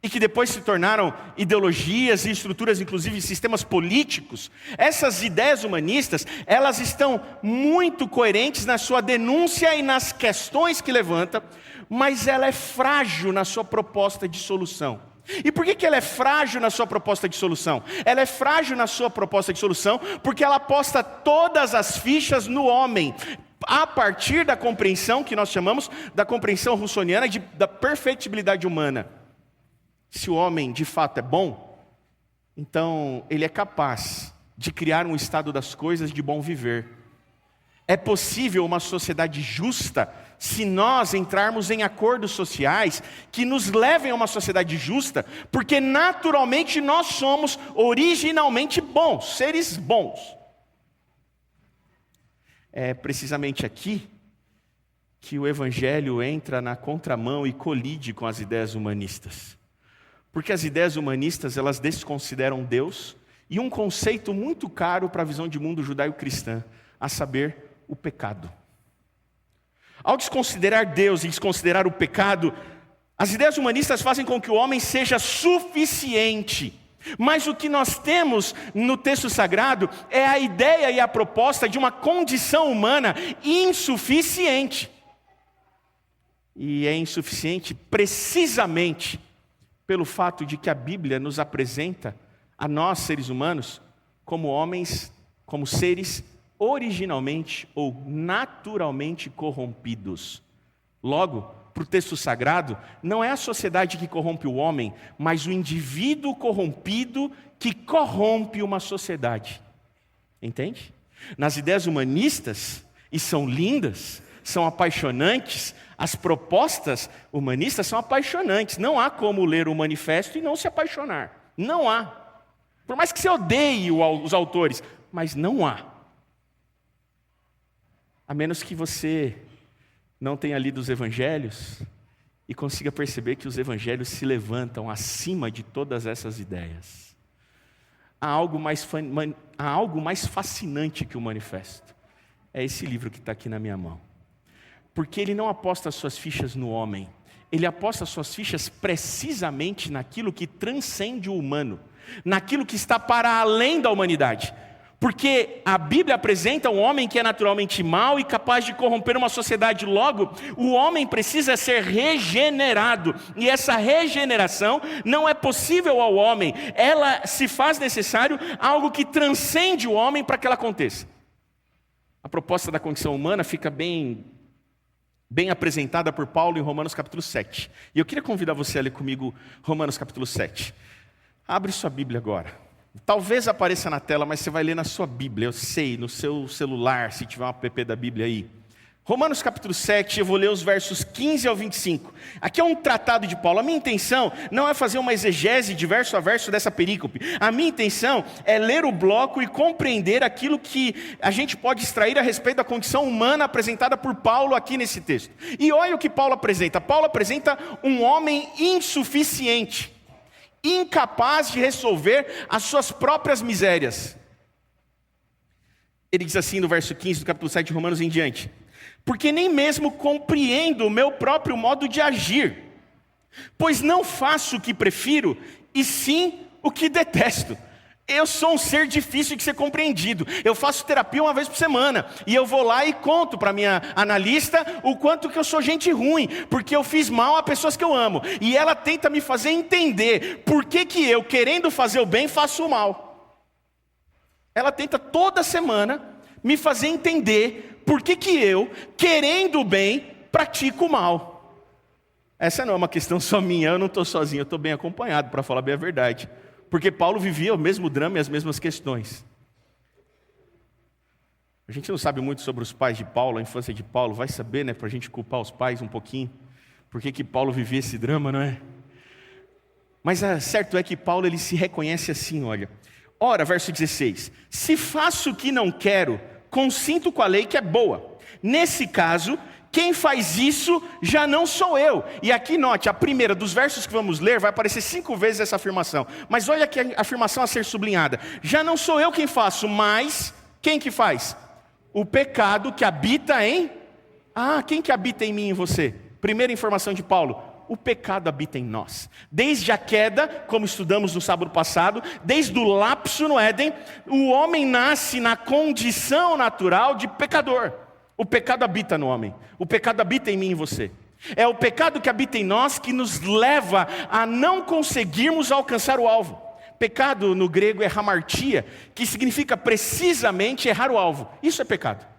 e que depois se tornaram ideologias e estruturas, inclusive sistemas políticos, essas ideias humanistas, elas estão muito coerentes na sua denúncia e nas questões que levanta, mas ela é frágil na sua proposta de solução. E por que ela é frágil na sua proposta de solução? Ela é frágil na sua proposta de solução porque ela aposta todas as fichas no homem, a partir da compreensão que nós chamamos da compreensão russoniana da perfectibilidade humana. Se o homem de fato é bom, então ele é capaz de criar um estado das coisas de bom viver. É possível uma sociedade justa se nós entrarmos em acordos sociais que nos levem a uma sociedade justa, porque naturalmente nós somos originalmente bons, seres bons. É precisamente aqui que o Evangelho entra na contramão e colide com as ideias humanistas. Porque as ideias humanistas, elas desconsideram Deus e um conceito muito caro para a visão de mundo judaico-cristã, a saber, o pecado. Ao desconsiderar Deus e desconsiderar o pecado, as ideias humanistas fazem com que o homem seja suficiente. Mas o que nós temos no texto sagrado é a ideia e a proposta de uma condição humana insuficiente. E é insuficiente precisamente pelo fato de que a Bíblia nos apresenta a nós, seres humanos, como homens, como seres originalmente ou naturalmente corrompidos. Logo, para o texto sagrado, não é a sociedade que corrompe o homem, mas o indivíduo corrompido que corrompe uma sociedade. Entende? Nas ideias humanistas, e são lindas, são apaixonantes, as propostas humanistas são apaixonantes. Não há como ler o manifesto e não se apaixonar. Não há. Por mais que você odeie os autores, mas não há. A menos que você não tenha lido os evangelhos e consiga perceber que os evangelhos se levantam acima de todas essas ideias. Há algo mais fascinante que o manifesto. É esse livro que está aqui na minha mão. Porque ele não aposta as suas fichas no homem. Ele aposta as suas fichas precisamente naquilo que transcende o humano. Naquilo que está para além da humanidade. Porque a Bíblia apresenta um homem que é naturalmente mau e capaz de corromper uma sociedade. Logo, o homem precisa ser regenerado. E essa regeneração não é possível ao homem. Ela se faz necessário algo que transcende o homem para que ela aconteça. A proposta da condição humana fica bem apresentada por Paulo em Romanos capítulo 7. E eu queria convidar você a ler comigo Romanos capítulo 7. Abre sua Bíblia agora. Talvez apareça na tela, mas você vai ler na sua Bíblia, eu sei, no seu celular, se tiver um app da Bíblia aí. Romanos capítulo 7, eu vou ler os versos 15 ao 25. Aqui é um tratado de Paulo. A minha intenção não é fazer uma exegese de verso a verso dessa perícope. A minha intenção é ler o bloco e compreender aquilo que a gente pode extrair a respeito da condição humana apresentada por Paulo aqui nesse texto. E olha o que Paulo apresenta. Paulo apresenta um homem insuficiente, incapaz de resolver as suas próprias misérias. Ele diz assim no verso 15 do capítulo 7 de Romanos em diante: porque nem mesmo compreendo o meu próprio modo de agir, pois não faço o que prefiro, e sim o que detesto. Eu sou um ser difícil de ser compreendido. Eu faço terapia uma vez por semana, e eu vou lá e conto para minha analista o quanto que eu sou gente ruim, porque eu fiz mal a pessoas que eu amo, e ela tenta me fazer entender por que eu, querendo fazer o bem, faço o mal. Ela tenta toda semana me fazer entender por que eu, querendo o bem, pratico o mal. Essa não é uma questão só minha, eu não estou sozinho, eu estou bem acompanhado, para falar bem a verdade. Porque Paulo vivia o mesmo drama e as mesmas questões. A gente não sabe muito sobre os pais de Paulo, a infância de Paulo. Vai saber, né, para a gente culpar os pais um pouquinho. Por que Paulo vivia esse drama, não é? Mas certo é que Paulo ele se reconhece assim, olha. Ora, verso 16. Se faço o que não quero, consinto com a lei que é boa. Nesse caso, quem faz isso já não sou eu. E aqui note, a primeira dos versos que vamos ler, vai aparecer 5 vezes essa afirmação. Mas olha aqui a afirmação a ser sublinhada. Já não sou eu quem faço, mas quem que faz? O pecado que habita em... quem que habita em mim e em você? Primeira informação de Paulo. O pecado habita em nós. Desde a queda, como estudamos no sábado passado, desde o lapso no Éden, o homem nasce na condição natural de pecador. O pecado habita no homem. O pecado habita em mim e em você. É o pecado que habita em nós que nos leva a não conseguirmos alcançar o alvo. Pecado no grego é hamartia, que significa precisamente errar o alvo. Isso é pecado.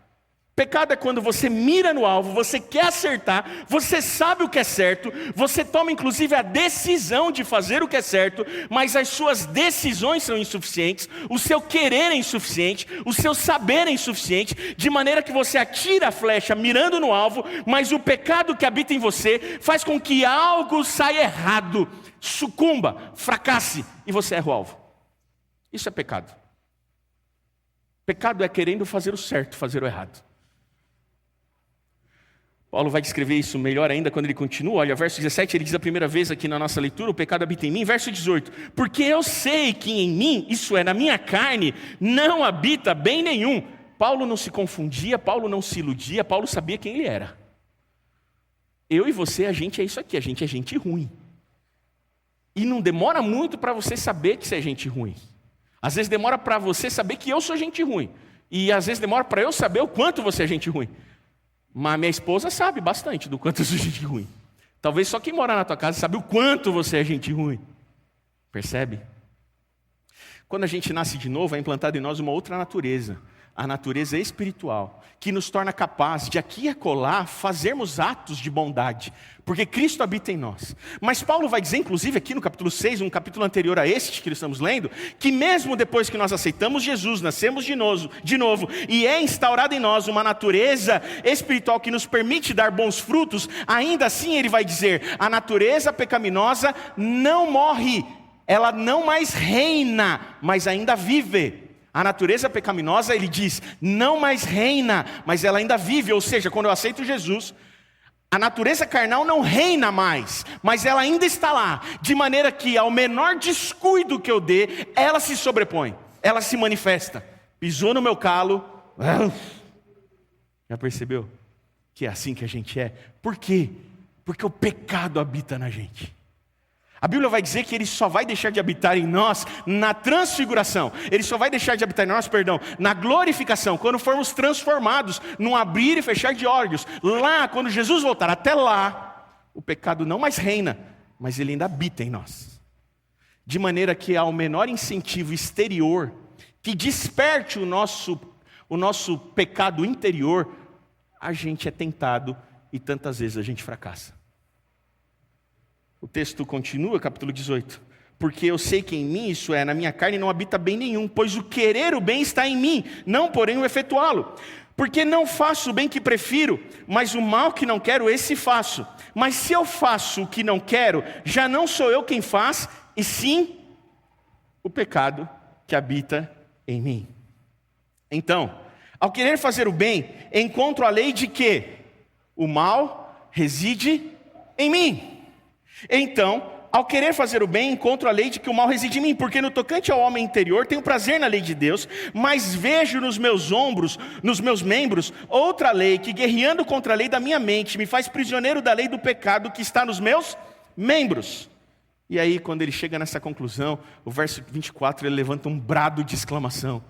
Pecado é quando você mira no alvo, você quer acertar, você sabe o que é certo, você toma inclusive a decisão de fazer o que é certo, mas as suas decisões são insuficientes, o seu querer é insuficiente, o seu saber é insuficiente, de maneira que você atira a flecha mirando no alvo, mas o pecado que habita em você faz com que algo saia errado, sucumba, fracasse e você erra o alvo. Isso é pecado. Pecado é querendo fazer o certo, fazer o errado. Paulo vai descrever isso melhor ainda quando ele continua. Olha, verso 17, ele diz a primeira vez aqui na nossa leitura, o pecado habita em mim. Verso 18, porque eu sei que em mim, isso é, na minha carne, não habita bem nenhum. Paulo não se confundia, Paulo não se iludia, Paulo sabia quem ele era. Eu e você, a gente é isso aqui, a gente é gente ruim. E não demora muito para você saber que você é gente ruim. Às vezes demora para você saber que eu sou gente ruim. E às vezes demora para eu saber o quanto você é gente ruim. Mas minha esposa sabe bastante do quanto eu sou gente ruim. Talvez só quem mora na tua casa sabe o quanto você é gente ruim. Percebe? Quando a gente nasce de novo, é implantada em nós uma outra natureza. A natureza espiritual, que nos torna capazes de aqui e acolá fazermos atos de bondade, porque Cristo habita em nós. Mas Paulo vai dizer, inclusive aqui no capítulo 6, um capítulo anterior a este que estamos lendo, que mesmo depois que nós aceitamos Jesus, nascemos de novo, e é instaurada em nós uma natureza espiritual que nos permite dar bons frutos, ainda assim ele vai dizer, a natureza pecaminosa não morre, ela não mais reina, mas ainda vive. A natureza pecaminosa, ele diz, não mais reina, mas ela ainda vive. Ou seja, quando eu aceito Jesus, a natureza carnal não reina mais, mas ela ainda está lá. De maneira que ao menor descuido que eu dê, ela se sobrepõe, ela se manifesta. Pisou no meu calo, já percebeu? Que é assim que a gente é. Por quê? Porque o pecado habita na gente. A Bíblia vai dizer que Ele só vai deixar de habitar em nós na transfiguração. Ele só vai deixar de habitar em nós, na glorificação, quando formos transformados, num abrir e fechar de olhos. Lá, quando Jesus voltar, até lá, o pecado não mais reina, mas ele ainda habita em nós. De maneira que ao menor incentivo exterior que desperte o nosso pecado interior, a gente é tentado e tantas vezes a gente fracassa. O texto continua, capítulo 18. Porque eu sei que em mim, isso é, na minha carne, não habita bem nenhum, pois o querer o bem está em mim, não porém o efetuá-lo. Porque não faço o bem que prefiro, mas o mal que não quero, esse faço. Mas se eu faço o que não quero, já não sou eu quem faz, e sim o pecado que habita em mim. Então, ao querer fazer o bem, encontro a lei de que o mal reside em mim. Então, ao querer fazer o bem, encontro a lei de que o mal reside em mim, porque no tocante ao homem interior, tenho prazer na lei de Deus, mas vejo nos meus ombros, nos meus membros, outra lei que, guerreando contra a lei da minha mente, me faz prisioneiro da lei do pecado que está nos meus membros. E aí, quando ele chega nessa conclusão, o verso 24, ele levanta um brado de exclamação.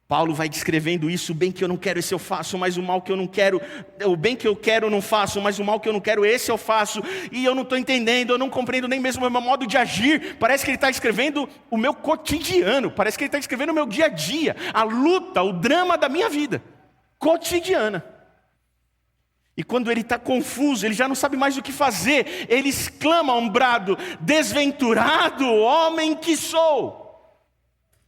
Paulo vai descrevendo isso: o bem que eu não quero, esse eu faço, mas o mal que eu não quero, o bem que eu quero eu não faço, mas o mal que eu não quero, esse eu faço, e eu não estou entendendo, eu não compreendo nem mesmo o meu modo de agir. Parece que ele está escrevendo o meu cotidiano, parece que ele está escrevendo o meu dia a dia, a luta, o drama da minha vida, cotidiana. E quando ele está confuso, ele já não sabe mais o que fazer, ele exclama um brado: desventurado homem que sou.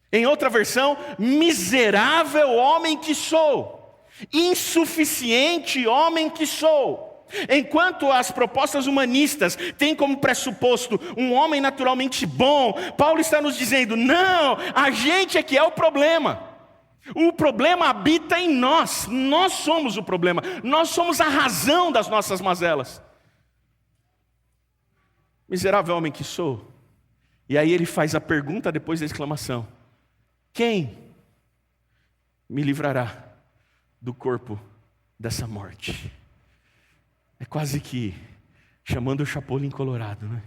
Em outra versão, miserável homem que sou, insuficiente homem que sou. Enquanto as propostas humanistas têm como pressuposto um homem naturalmente bom, Paulo está nos dizendo: não, a gente é que é o problema. O problema habita em nós, nós somos o problema, nós somos a razão das nossas mazelas. Miserável homem que sou. E aí ele faz a pergunta depois da exclamação: quem me livrará do corpo dessa morte? É quase que chamando o Chapolin Colorado, né?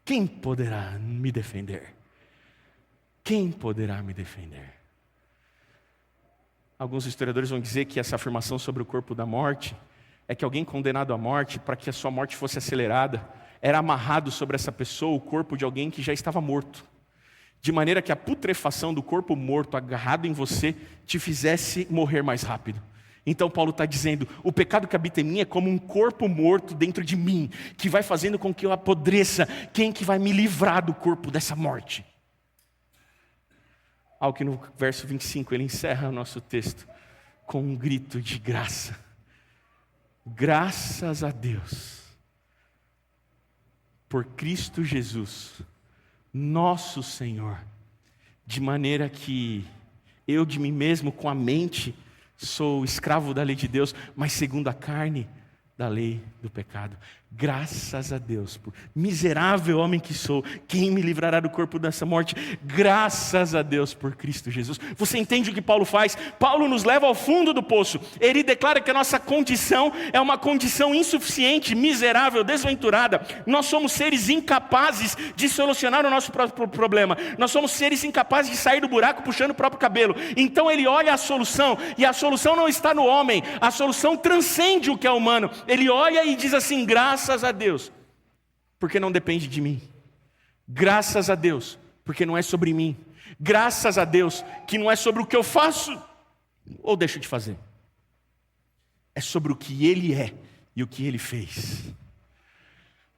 Quem poderá me defender? Quem poderá me defender? Alguns historiadores vão dizer que essa afirmação sobre o corpo da morte é que alguém condenado à morte, para que a sua morte fosse acelerada, era amarrado sobre essa pessoa o corpo de alguém que já estava morto, de maneira que a putrefação do corpo morto agarrado em você te fizesse morrer mais rápido. Então Paulo está dizendo: o pecado que habita em mim é como um corpo morto dentro de mim, que vai fazendo com que eu apodreça. Quem que vai me livrar do corpo dessa morte? Ao que no verso 25 ele encerra o nosso texto com um grito de graça. Graças a Deus, por Cristo Jesus, nosso Senhor, de maneira que eu de mim mesmo, com a mente, sou escravo da lei de Deus, mas segundo a carne, da lei do pecado. Graças a Deus, por miserável homem que sou, quem me livrará do corpo dessa morte? Graças a Deus por Cristo Jesus. Você entende o que Paulo faz? Paulo nos leva ao fundo do poço. Ele declara que a nossa condição é uma condição insuficiente, miserável, desventurada. Nós somos seres incapazes de solucionar o nosso próprio problema. Nós somos seres incapazes de sair do buraco puxando o próprio cabelo. Então ele olha a solução, e a solução não está no homem, a solução transcende o que é humano. Ele olha e diz assim: graças a Deus, porque não depende de mim. Graças a Deus, porque não é sobre mim. Graças a Deus, que não é sobre o que eu faço ou deixo de fazer. É sobre o que Ele é e o que Ele fez.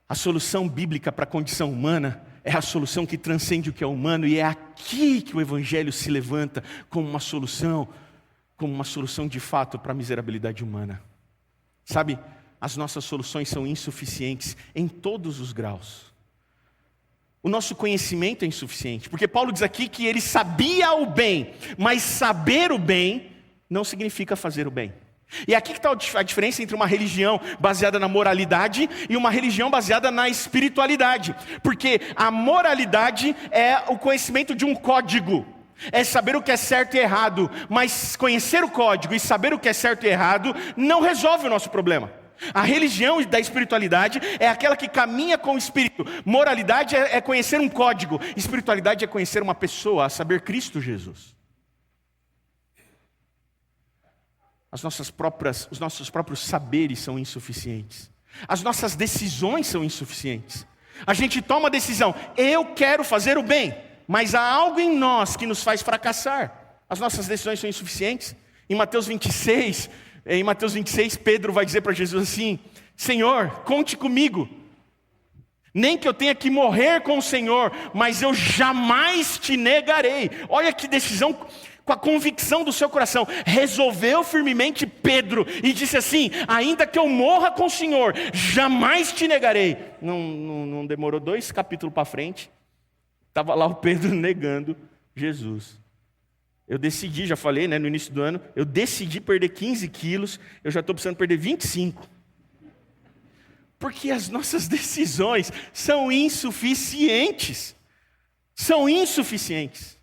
A solução bíblica para a condição humana é a solução que transcende o que é humano, e é aqui que o Evangelho se levanta como uma solução de fato para a miserabilidade humana. Sabe, as nossas soluções são insuficientes em todos os graus. O nosso conhecimento é insuficiente, porque Paulo diz aqui que ele sabia o bem, mas saber o bem não significa fazer o bem. E aqui que está a diferença entre uma religião baseada na moralidade e uma religião baseada na espiritualidade. Porque a moralidade é o conhecimento de um código, é saber o que é certo e errado, mas conhecer o código e saber o que é certo e errado não resolve o nosso problema. A religião da espiritualidade é aquela que caminha com o Espírito. Moralidade é conhecer um código. Espiritualidade é conhecer uma pessoa, a saber, Cristo Jesus. Os nossos próprios saberes são insuficientes. As nossas decisões são insuficientes. A gente toma a decisão, eu quero fazer o bem, mas há algo em nós que nos faz fracassar. As nossas decisões são insuficientes. Em Mateus 26, Pedro vai dizer para Jesus assim: Senhor, conte comigo. Nem que eu tenha que morrer com o Senhor, mas eu jamais te negarei. Olha que decisão, com a convicção do seu coração. Resolveu firmemente Pedro e disse assim: ainda que eu morra com o Senhor, jamais te negarei. Não demorou 2 capítulos para frente, estava lá o Pedro negando Jesus. Eu decidi, já falei, né, no início do ano, eu decidi perder 15 quilos, eu já estou precisando perder 25. Porque as nossas decisões são insuficientes. São insuficientes.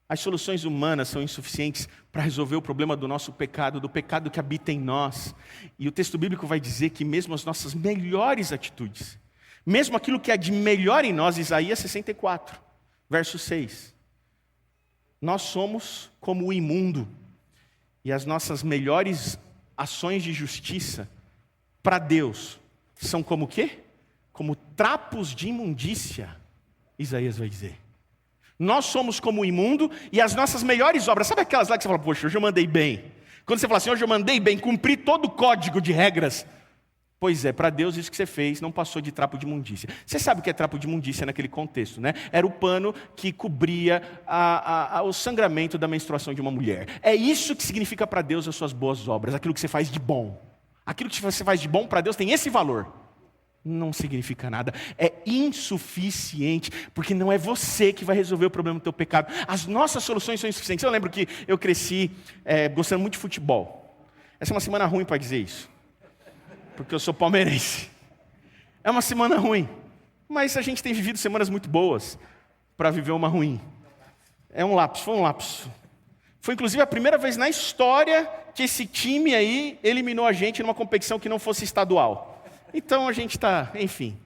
As soluções humanas são insuficientes para resolver o problema do nosso pecado, do pecado que habita em nós. E o texto bíblico vai dizer que mesmo as nossas melhores atitudes, mesmo aquilo que é de melhor em nós, Isaías 64, verso 6. Nós somos como o imundo, e as nossas melhores ações de justiça para Deus são como o quê? Como trapos de imundícia, Isaías vai dizer. Nós somos como o imundo, e as nossas melhores obras, sabe aquelas lá que você fala, poxa, hoje eu mandei bem. Quando você fala assim, hoje eu mandei bem, cumpri todo o código de regras. Pois é, para Deus isso que você fez não passou de trapo de imundícia. Você sabe o que é trapo de imundícia naquele contexto, né? Era o pano que cobria o sangramento da menstruação de uma mulher. É isso que significa para Deus as suas boas obras, aquilo que você faz de bom. Aquilo que você faz de bom para Deus tem esse valor. Não significa nada, é insuficiente, porque não é você que vai resolver o problema do teu pecado. As nossas soluções são insuficientes. Eu lembro que eu cresci gostando muito de futebol. Essa é uma semana ruim para dizer isso, porque eu sou palmeirense. É uma semana ruim, mas a gente tem vivido semanas muito boas para viver uma ruim. Foi um lapso. Foi inclusive a primeira vez na história que esse time aí eliminou a gente numa competição que não fosse estadual. Então a gente está, enfim.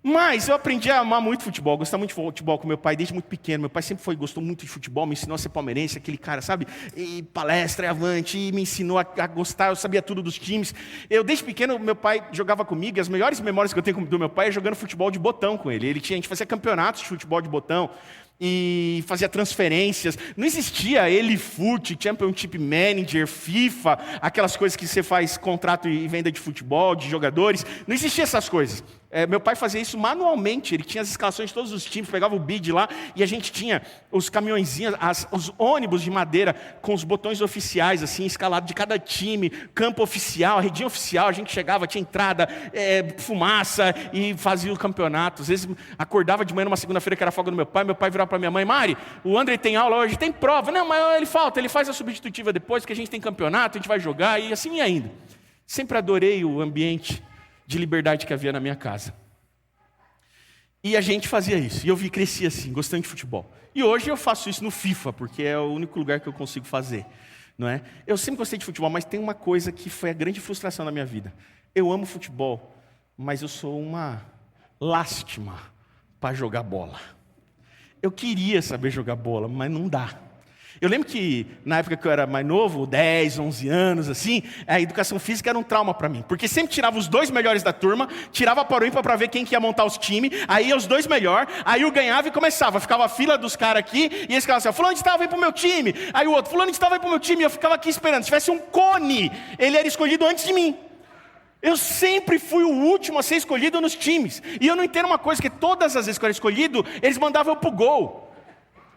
Mas eu aprendi a amar muito futebol, gostar muito de futebol com meu pai desde muito pequeno. Meu pai sempre gostou muito de futebol, me ensinou a ser palmeirense, aquele cara, sabe? E palestra e avante, e me ensinou a gostar, eu sabia tudo dos times. Eu, desde pequeno, meu pai jogava comigo, e as melhores memórias que eu tenho do meu pai é jogando futebol de botão com ele. A gente fazia campeonatos de futebol de botão, e fazia transferências. Não existia Elifute, Championship Manager, FIFA, aquelas coisas que você faz contrato e venda de futebol, de jogadores. Não existia essas coisas. Meu pai fazia isso manualmente, ele tinha as escalações de todos os times, pegava o bid lá, e a gente tinha os caminhõezinhos, os ônibus de madeira com os botões oficiais, assim, escalado de cada time, campo oficial, redinha oficial, a gente chegava, tinha entrada, fumaça, e fazia o campeonato. Às vezes acordava de manhã numa segunda-feira que era folga do meu pai virava para minha mãe: Mari, o André tem aula hoje, tem prova. Não, mas ele faz a substitutiva depois, que a gente tem campeonato, a gente vai jogar, e assim ia indo. Sempre adorei o ambiente de liberdade que havia na minha casa. E a gente fazia isso, e eu cresci assim, gostando de futebol. E hoje eu faço isso no FIFA, porque é o único lugar que eu consigo fazer, não é? Eu sempre gostei de futebol, mas tem uma coisa que foi a grande frustração da minha vida. Eu amo futebol, mas eu sou uma lástima para jogar bola. Eu queria saber jogar bola, mas não dá. Eu lembro que, na época que eu era mais novo, 10, 11 anos, assim, a educação física era um trauma para mim. Porque sempre tirava os 2 melhores da turma, tirava para o ímpar para ver quem que ia montar os times, aí ia os 2 melhores, aí eu ganhava e começava. Ficava a fila dos caras aqui, e eles ficavam assim: fulano de tal, vem pro meu time. Aí o outro: fulano de tal, vem pro meu time. E eu ficava aqui esperando. Se tivesse um cone, ele era escolhido antes de mim. Eu sempre fui o último a ser escolhido nos times. E eu não entendo uma coisa, que todas as vezes que eu era escolhido, eles mandavam eu pro gol.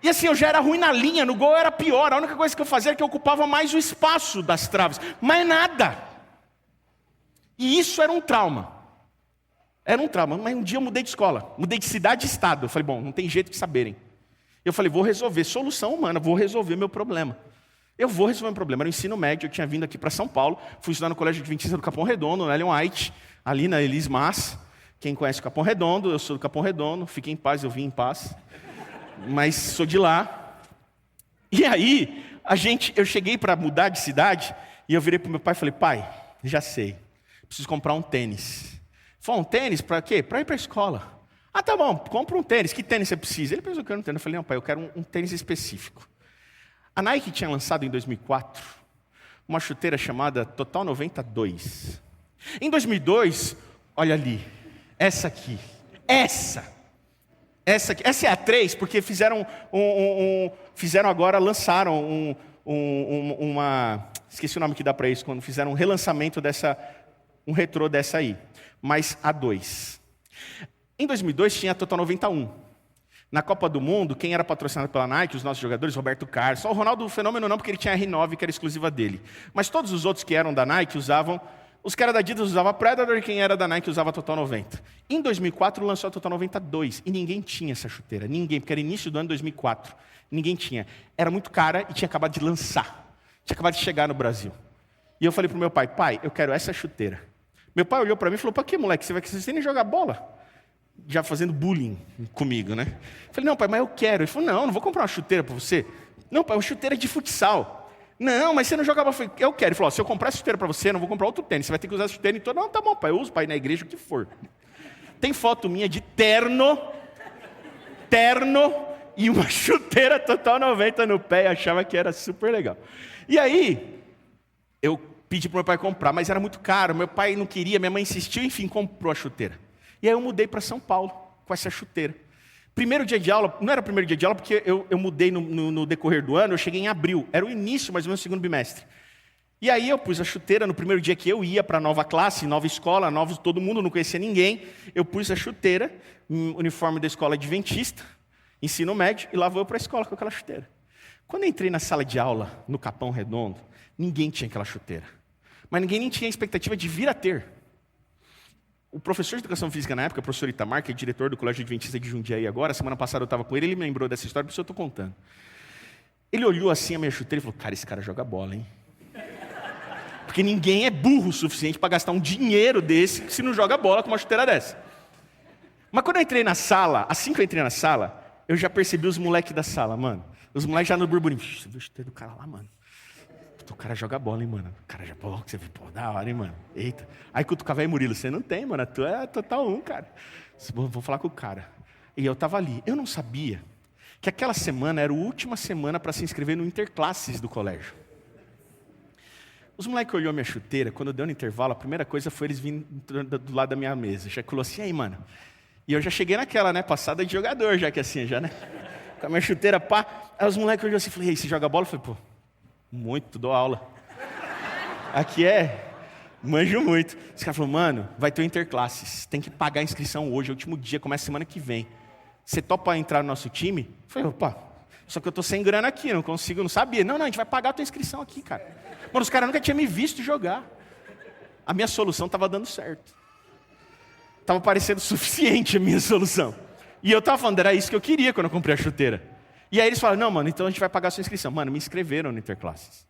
E assim, eu já era ruim na linha, no gol era pior. A única coisa que eu fazia era que eu ocupava mais o espaço das traves. Mais nada. E isso era um trauma. Mas um dia eu mudei de escola. Mudei de cidade e estado. Eu falei, bom, não tem jeito de saberem. Eu falei, vou resolver. Solução humana, vou resolver meu problema. Eu vou resolver meu problema. Era o ensino médio, eu tinha vindo aqui para São Paulo. Fui estudar no Colégio Adventista do Capão Redondo, na Ellen White, ali na Elis Mas. Quem conhece o Capão Redondo, eu sou do Capão Redondo. Fiquem em paz, eu vim em paz. Mas sou de lá. E aí, eu cheguei para mudar de cidade, e eu virei para o meu pai e falei: pai, já sei. Preciso comprar um tênis. Falei, um tênis para quê? Para ir para a escola. Ah, tá bom, compra um tênis. Que tênis você precisa? Ele pensou que eu não tenho. Eu falei, não, pai, eu quero um tênis específico. A Nike tinha lançado em 2004 uma chuteira chamada Total 92. Em 2002, olha ali, essa aqui, essa é a 3, porque fizeram agora, lançaram uma, esqueci o nome que dá para isso, quando fizeram um relançamento um retrô dessa aí, mas a 2. Em 2002 tinha a Total 91. Na Copa do Mundo, quem era patrocinado pela Nike, os nossos jogadores, Roberto Carlos, só o Ronaldo Fenômeno não, porque ele tinha a R9, que era exclusiva dele. Mas todos os outros que eram da Nike usavam, os que eram da Adidas usavam a Predator, e quem era da Nike usava a Total 90. Em 2004 lançou a Total 92, e ninguém tinha essa chuteira, ninguém, porque era início do ano 2004. Ninguém tinha. Era muito cara e tinha acabado de lançar. Tinha acabado de chegar no Brasil. E eu falei pro meu pai, pai, eu quero essa chuteira. Meu pai olhou para mim e falou, para que, moleque? Você nem jogar bola? Já fazendo bullying comigo, né? Eu falei, não, pai, mas eu quero. Ele falou, não vou comprar uma chuteira para você. Não, pai, uma chuteira de futsal. Não, mas você não joga bola. Eu falei, eu quero. Ele falou, se eu comprar essa chuteira para você, eu não vou comprar outro tênis. Você vai ter que usar essa chuteira em todo. Não, tá bom, pai, eu uso, pai, na igreja, o que for. Tem foto minha de terno, e uma chuteira Total 90 no pé, e achava que era super legal. E aí, eu pedi para meu pai comprar, mas era muito caro, meu pai não queria, minha mãe insistiu, enfim, comprou a chuteira. E aí eu mudei para São Paulo com essa chuteira. Primeiro dia de aula, não era o primeiro dia de aula, porque eu mudei no decorrer do ano, eu cheguei em abril, era o início mais ou menos do segundo bimestre. E aí eu pus a chuteira no primeiro dia que eu ia para a nova classe, nova escola, todo mundo, não conhecia ninguém. Eu pus a chuteira, uniforme da escola adventista, ensino médio, e lá vou eu para a escola com aquela chuteira. Quando eu entrei na sala de aula, no Capão Redondo, ninguém tinha aquela chuteira. Mas ninguém nem tinha a expectativa de vir a ter. O professor de educação física na época, o professor Itamar, que é diretor do Colégio Adventista de Jundiaí agora, semana passada eu estava com ele, ele me lembrou dessa história, por isso eu estou contando. Ele olhou assim a minha chuteira e falou, cara, esse cara joga bola, hein? Porque ninguém é burro o suficiente para gastar um dinheiro desse se não joga bola com uma chuteira dessa. Mas quando eu entrei na sala, assim que eu entrei na sala, eu já percebi os moleques da sala, mano. Os moleques já no burburinho. Você viu a chuteira do cara lá, mano? O cara joga bola, hein, mano? O cara já, pô, você viu, pô, da hora, hein, mano? Eita. Aí cutucava aí, Murilo, você não tem, mano. Tu é Total 1, cara. Vou falar com o cara. E eu tava ali. Eu não sabia que aquela semana era a última semana para se inscrever no Interclasses do colégio. Os moleques olhou minha chuteira, quando deu no intervalo, a primeira coisa foi eles virem do lado da minha mesa. Já falou assim, aí, mano. E eu já cheguei naquela, né, passada de jogador, já que assim, já, né? Com a minha chuteira, pá. Aí os moleques olhou assim, falei, ei, você joga bola? Eu falei, pô, muito, dou aula. Aqui manjo muito. Esse cara falou, mano, vai ter o Interclasses, tem que pagar a inscrição hoje, é o último dia, começa semana que vem. Você topa entrar no nosso time? Eu falei, opa, só que eu tô sem grana aqui, não consigo, não sabia. Não, a gente vai pagar a tua inscrição aqui, cara. Mano, os caras nunca tinham me visto jogar. A minha solução estava dando certo. Estava parecendo suficiente a minha solução. E eu estava falando, era isso que eu queria quando eu comprei a chuteira. E aí eles falaram, não, mano, então a gente vai pagar a sua inscrição. Mano, me inscreveram no Interclasses.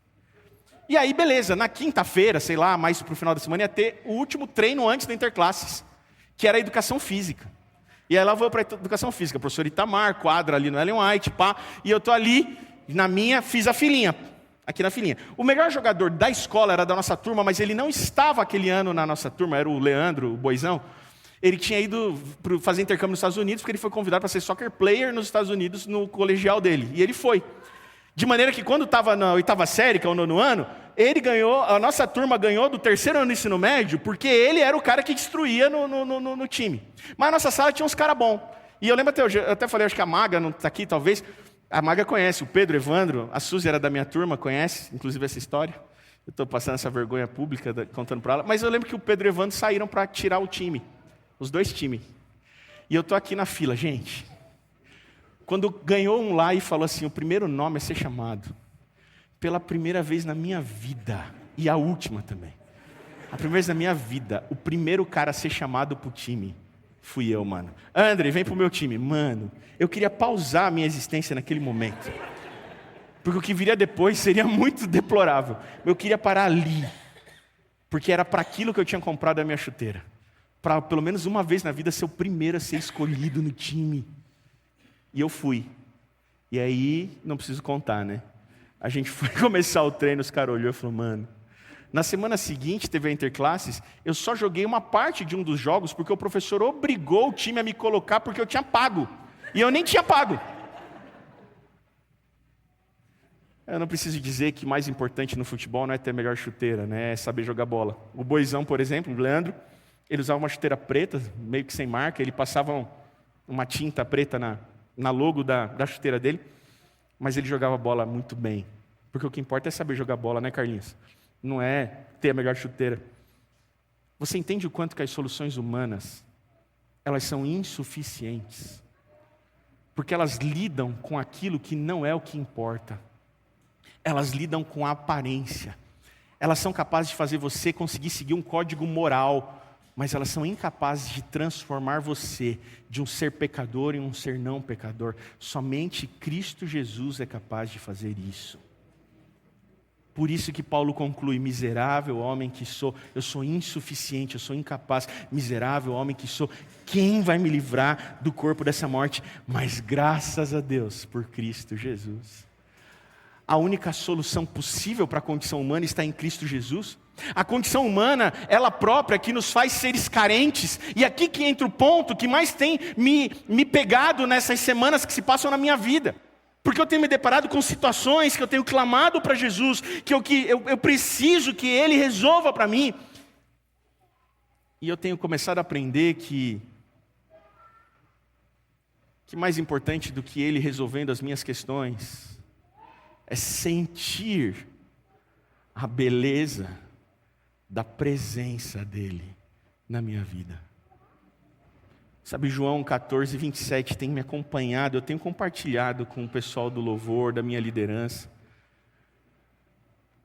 E aí, beleza, na quinta-feira, sei lá, mais pro final da semana, ia ter o último treino antes do Interclasses, que era a educação física. E aí lá vou para a educação física, professor Itamar, quadra ali no Ellen White, pá, e eu tô ali, fiz a filinha, aqui na filinha. O melhor jogador da escola era da nossa turma, mas ele não estava aquele ano na nossa turma, era o Leandro, o Boizão. Ele tinha ido fazer intercâmbio nos Estados Unidos, porque ele foi convidado para ser soccer player nos Estados Unidos, no colegial dele. E ele foi. De maneira que quando estava na 8ª série, que é o 9º ano, ele ganhou, a nossa turma ganhou do 3º ano do ensino médio, porque ele era o cara que destruía no time. Mas a nossa sala tinha uns caras bons. E eu lembro até hoje, eu até falei, acho que a Maga não está aqui, talvez. A Maga conhece, o Pedro, Evandro, a Suzy era da minha turma, conhece, inclusive, essa história. Eu estou passando essa vergonha pública, contando para ela. Mas eu lembro que o Pedro e o Evandro saíram para tirar o time. Os dois times. E eu estou aqui na fila, gente. Quando ganhou um lá e falou assim, o primeiro nome a ser chamado, pela primeira vez na minha vida, e a última também, a primeira vez na minha vida, o primeiro cara a ser chamado pro time, fui eu, mano. André, vem pro meu time. Mano, eu queria pausar a minha existência naquele momento. Porque o que viria depois seria muito deplorável. Eu queria parar ali. Porque era para aquilo que eu tinha comprado a minha chuteira. Para pelo menos uma vez na vida ser o primeiro a ser escolhido no time. E eu fui. E aí, não preciso contar, né? A gente foi começar o treino, os caras olhou e falou, mano, Na semana seguinte, teve a interclasses, eu só joguei uma parte de um dos jogos porque o professor obrigou o time a me colocar porque eu tinha pago. E eu nem tinha pago. Eu não preciso dizer que mais importante no futebol não é ter a melhor chuteira, né? É saber jogar bola. O Boizão, por exemplo, o Leandro, ele usava uma chuteira preta, meio que sem marca, ele passava uma tinta preta na logo da chuteira dele, mas ele jogava bola muito bem. Porque o que importa é saber jogar bola, né, Carlinhos? Não é ter a melhor chuteira. Você entende o quanto que as soluções humanas, elas são insuficientes? Porque elas lidam com aquilo que não é o que importa. Elas lidam com a aparência. Elas são capazes de fazer você conseguir seguir um código moral, mas elas são incapazes de transformar você de um ser pecador em um ser não pecador. Somente Cristo Jesus é capaz de fazer isso. Por isso que Paulo conclui: miserável homem que sou, eu sou insuficiente, eu sou incapaz, miserável homem que sou, quem vai me livrar do corpo dessa morte? Mas graças a Deus por Cristo Jesus. A única solução possível para a condição humana está em Cristo Jesus. A condição humana, ela própria, que nos faz seres carentes. E aqui que entra o ponto que mais tem me pegado nessas semanas que se passam na minha vida. Porque eu tenho me deparado com situações que eu tenho clamado para Jesus, que eu preciso que Ele resolva para mim. E eu tenho começado a aprender que mais importante do que Ele resolvendo as minhas questões é sentir a beleza da presença dEle na minha vida. Sabe, João 14, 27 tem me acompanhado, eu tenho compartilhado com o pessoal do louvor, da minha liderança.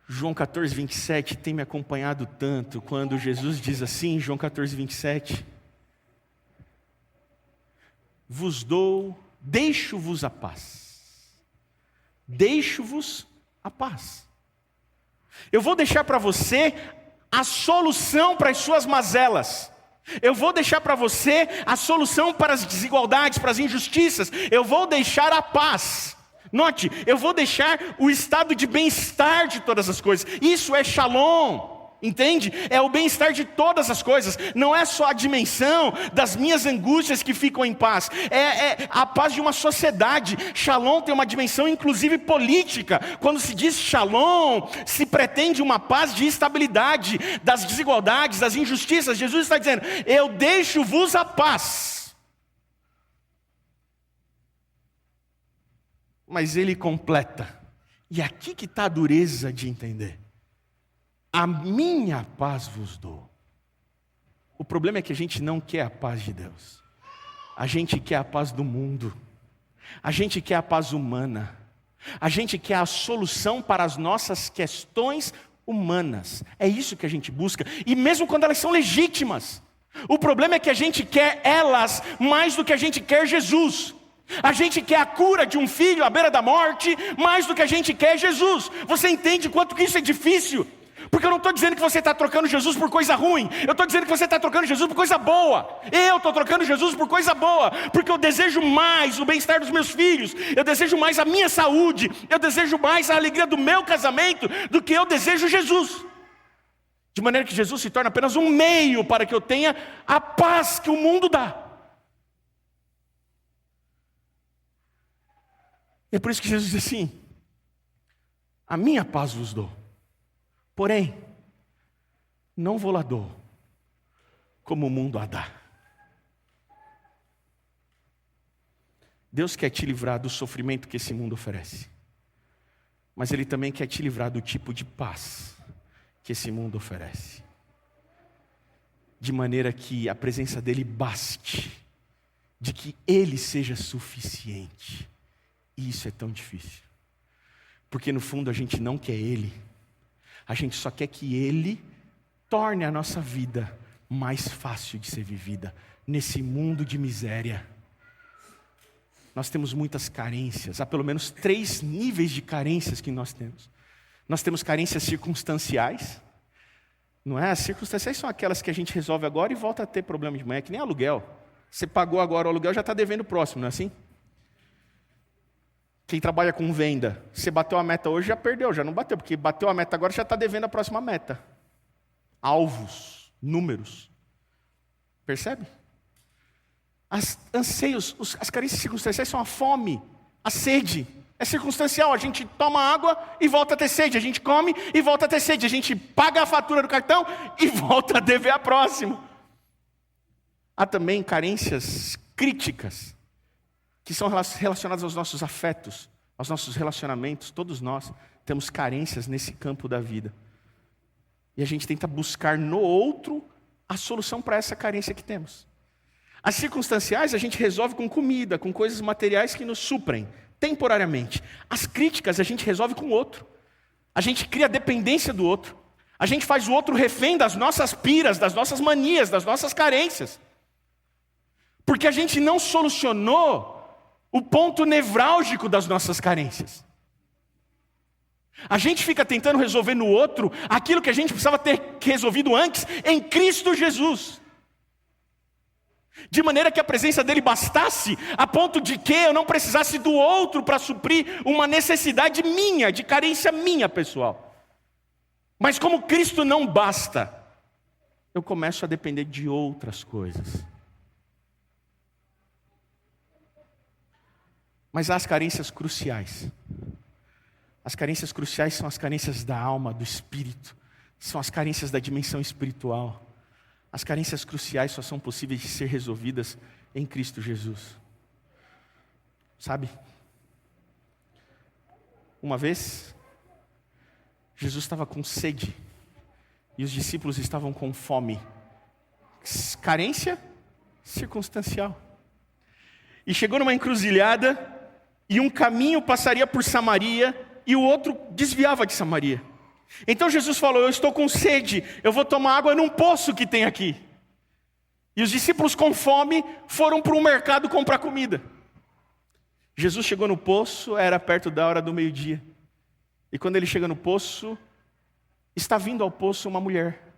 João 14, 27 tem me acompanhado tanto, quando Jesus diz assim, João 14, 27, deixo-vos a paz. Deixo-vos a paz. Eu vou deixar para você a solução para as suas mazelas. Eu vou deixar para você a solução para as desigualdades, para as injustiças. Eu vou deixar a paz. Note, eu vou deixar o estado de bem-estar de todas as coisas. Isso é shalom. Entende? É o bem-estar de todas as coisas. Não é só a dimensão das minhas angústias que ficam em paz. É a paz de uma sociedade. Shalom tem uma dimensão inclusive política. Quando se diz shalom, se pretende uma paz de estabilidade das desigualdades, das injustiças. Jesus está dizendo: eu deixo-vos a paz. Mas Ele completa. E aqui que está a dureza de entender. A minha paz vos dou. O problema é que a gente não quer a paz de Deus. A gente quer a paz do mundo. A gente quer a paz humana. A gente quer a solução para as nossas questões humanas. É isso que a gente busca. E mesmo quando elas são legítimas. O problema é que a gente quer elas mais do que a gente quer Jesus. A gente quer a cura de um filho à beira da morte mais do que a gente quer Jesus. Você entende quanto que isso é difícil? Porque eu não estou dizendo que você está trocando Jesus por coisa ruim. Eu estou dizendo que você está trocando Jesus por coisa boa. Eu estou trocando Jesus por coisa boa. Porque eu desejo mais o bem-estar dos meus filhos. Eu desejo mais a minha saúde. Eu desejo mais a alegria do meu casamento do que eu desejo Jesus. De maneira que Jesus se torna apenas um meio para que eu tenha a paz que o mundo dá. É por isso que Jesus diz assim: a minha paz vos dou. Porém, não vou lá dou, como o mundo a dá. Deus quer te livrar do sofrimento que esse mundo oferece. Mas Ele também quer te livrar do tipo de paz que esse mundo oferece. De maneira que a presença dEle baste, de que Ele seja suficiente. E isso é tão difícil. Porque no fundo a gente não quer Ele. A gente só quer que Ele torne a nossa vida mais fácil de ser vivida nesse mundo de miséria. Nós temos muitas carências, há pelo menos 3 níveis de carências que nós temos. Nós temos carências circunstanciais, não é? As circunstanciais são aquelas que a gente resolve agora e volta a ter problema de manhã, é que nem aluguel. Você pagou agora o aluguel, já está devendo o próximo, não é assim? Quem trabalha com venda, você bateu a meta hoje, já perdeu, já não bateu, porque bateu a meta agora, já está devendo a próxima meta. alvos, números. Percebe? Anseios, as carências circunstanciais são a fome, a sede. É circunstancial, a gente toma água e volta a ter sede. A gente come e volta a ter sede. A gente paga a fatura do cartão e volta a dever a próximo. Há também carências críticas, que são relacionadas aos nossos afetos, aos nossos relacionamentos. Todos nós temos carências nesse campo da vida. E a gente tenta buscar no outro a solução para essa carência que temos. As circunstanciais a gente resolve com comida, com coisas materiais que nos suprem, temporariamente. As críticas a gente resolve com o outro. A gente cria dependência do outro. A gente faz o outro refém das nossas piras, das nossas manias, das nossas carências. Porque a gente não solucionou o ponto nevrálgico das nossas carências. A gente fica tentando resolver no outro aquilo que a gente precisava ter resolvido antes em Cristo Jesus. De maneira que a presença dele bastasse a ponto de que eu não precisasse do outro para suprir uma necessidade minha, de carência minha pessoal. Mas como Cristo não basta, eu começo a depender de outras coisas. Mas há as carências cruciais. As carências cruciais são as carências da alma, do espírito. São as carências da dimensão espiritual. As carências cruciais só são possíveis de ser resolvidas em Cristo Jesus. Sabe? Uma vez, Jesus estava com sede e os discípulos estavam com fome. Carência circunstancial. E chegou numa encruzilhada e um caminho passaria por Samaria e o outro desviava de Samaria. Então Jesus falou: eu estou com sede, eu vou tomar água num poço que tem aqui. E os discípulos com fome foram para um mercado comprar comida. Jesus chegou no poço, era perto da hora do meio-dia. E quando ele chega no poço, está vindo ao poço uma mulher.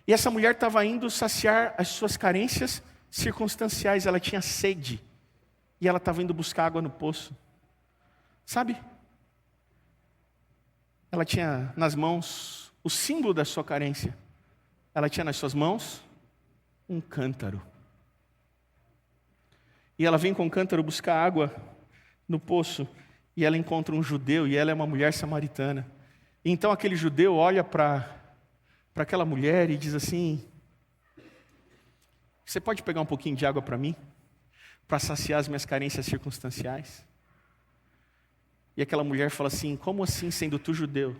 E essa mulher estava indo saciar as suas carências circunstanciais, ela tinha sede. E ela estava indo buscar água no poço. Sabe? Ela tinha nas mãos o símbolo da sua carência. Ela tinha nas suas mãos um cântaro. E ela vem com o cântaro buscar água no poço. E ela encontra um judeu, e ela é uma mulher samaritana. E então aquele judeu olha para aquela mulher e diz assim: você pode pegar um pouquinho de água para mim? Para saciar as minhas carências circunstanciais? E aquela mulher fala assim: como assim, sendo tu judeu?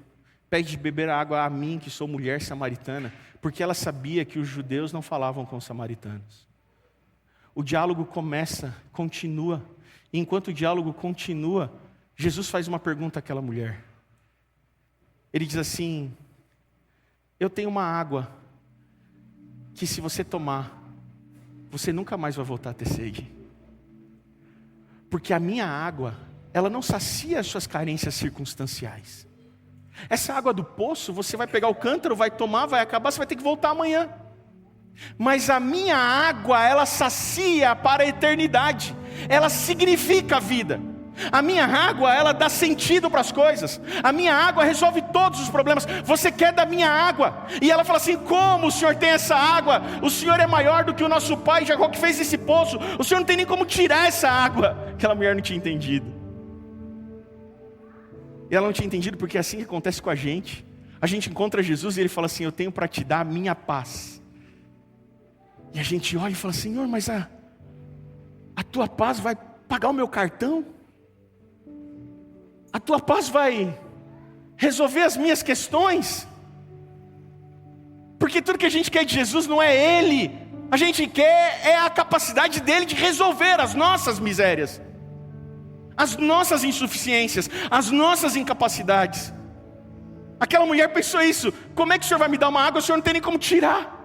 Pede de beber a água a mim, que sou mulher samaritana. Porque ela sabia que os judeus não falavam com os samaritanos. O diálogo continua. E enquanto o diálogo continua, Jesus faz uma pergunta àquela mulher. Ele diz assim: eu tenho uma água que se você tomar, você nunca mais vai voltar a ter sede. Porque a minha água, ela não sacia as suas carências circunstanciais. Essa água do poço, você vai pegar o cântaro, vai tomar, vai acabar, você vai ter que voltar amanhã. Mas a minha água, ela sacia para a eternidade. Ela significa a vida. A minha água, ela dá sentido para as coisas. A minha água resolve todos os problemas. Você quer da minha água? E ela fala assim: como o Senhor tem essa água? O Senhor é maior do que o nosso pai Jacó, que fez esse poço. O Senhor não tem nem como tirar essa água. Aquela mulher não tinha entendido. E ela não tinha entendido porque é assim que acontece com a gente. A gente encontra Jesus e ele fala assim: eu tenho para te dar a minha paz. E a gente olha e fala: Senhor, mas a tua paz vai pagar o meu cartão? A tua paz vai resolver as minhas questões? Porque tudo que a gente quer de Jesus não é Ele. A gente quer é a capacidade dEle de resolver as nossas misérias, as nossas insuficiências, as nossas incapacidades. Aquela mulher pensou isso: como é que o Senhor vai me dar uma água? O Senhor não tem nem como tirar.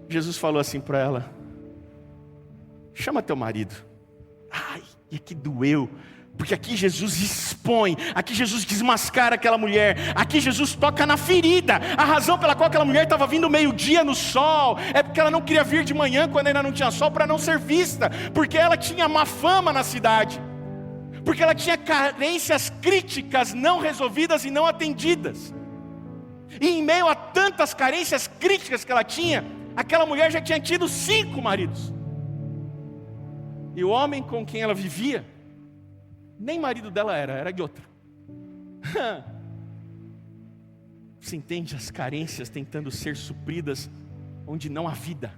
Jesus falou assim para ela: chama teu marido. Ai, e aqui doeu, porque aqui Jesus expõe, aqui Jesus desmascara aquela mulher, aqui Jesus toca na ferida. A razão pela qual aquela mulher estava vindo meio-dia no sol é porque ela não queria vir de manhã quando ainda não tinha sol, para não ser vista, porque ela tinha má fama na cidade. porque ela tinha carências críticas não resolvidas e não atendidas. E em meio a tantas carências críticas que ela tinha, aquela mulher já tinha tido 5 maridos. E o homem com quem ela vivia, nem marido dela era de outro. Você entende as carências tentando ser supridas onde não há vida.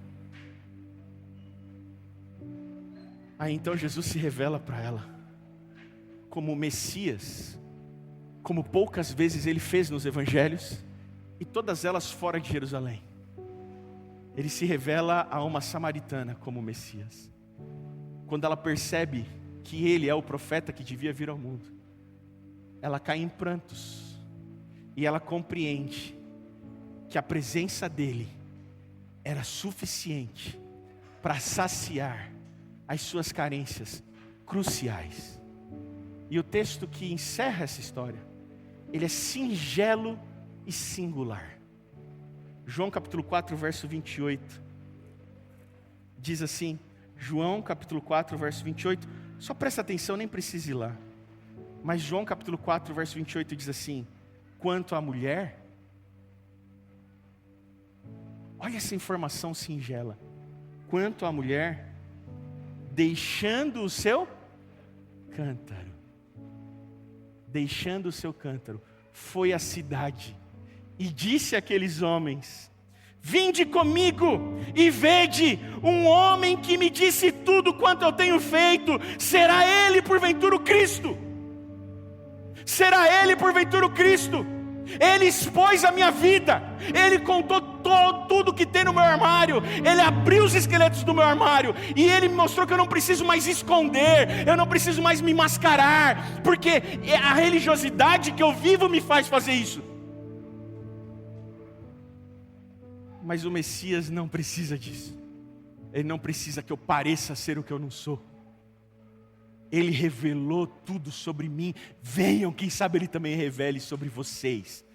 Aí então Jesus se revela para ela como o Messias, como poucas vezes ele fez nos evangelhos, e todas elas fora de Jerusalém. Ele se revela a uma samaritana como o Messias. Quando ela percebe que ele é o profeta que devia vir ao mundo, ela cai em prantos, e ela compreende que a presença dele era suficiente para saciar as suas carências cruciais. E o texto que encerra essa história, ele é singelo e singular. João capítulo 4, verso 28, diz assim, João capítulo 4, verso 28, só presta atenção, nem precisa ir lá. Mas João capítulo 4, verso 28 diz assim, quanto à mulher, olha essa informação singela, quanto à mulher, deixando o seu cântaro, foi à cidade e disse àqueles homens, vinde comigo e vede um homem que me disse tudo quanto eu tenho feito, será ele porventura o Cristo? Será ele porventura o Cristo? Ele expôs a minha vida, ele contou tudo que tem no meu armário, ele abriu os esqueletos do meu armário, e ele me mostrou que eu não preciso mais esconder, eu não preciso mais me mascarar, porque a religiosidade que eu vivo me faz fazer isso. Mas o Messias não precisa disso, ele não precisa que eu pareça ser o que eu não sou. Ele revelou tudo sobre mim. Venham, quem sabe ele também revele sobre vocês.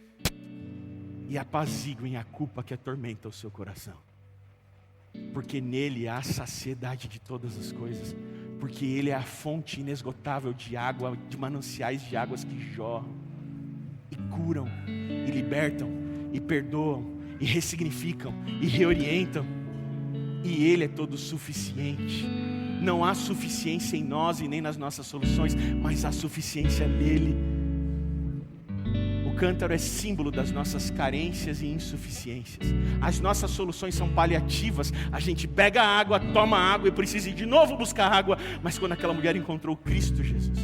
E apaziguem a culpa que atormenta o seu coração. Porque nele há a saciedade de todas as coisas. Porque ele é a fonte inesgotável de água, de mananciais de águas que jorram. E curam, e libertam, e perdoam, e ressignificam, e reorientam. E ele é todo suficiente. Não há suficiência em nós e nem nas nossas soluções, mas há suficiência nele. O cântaro é símbolo das nossas carências e insuficiências. As nossas soluções são paliativas. A gente pega a água, toma água e precisa ir de novo buscar água. Mas quando aquela mulher encontrou Cristo Jesus,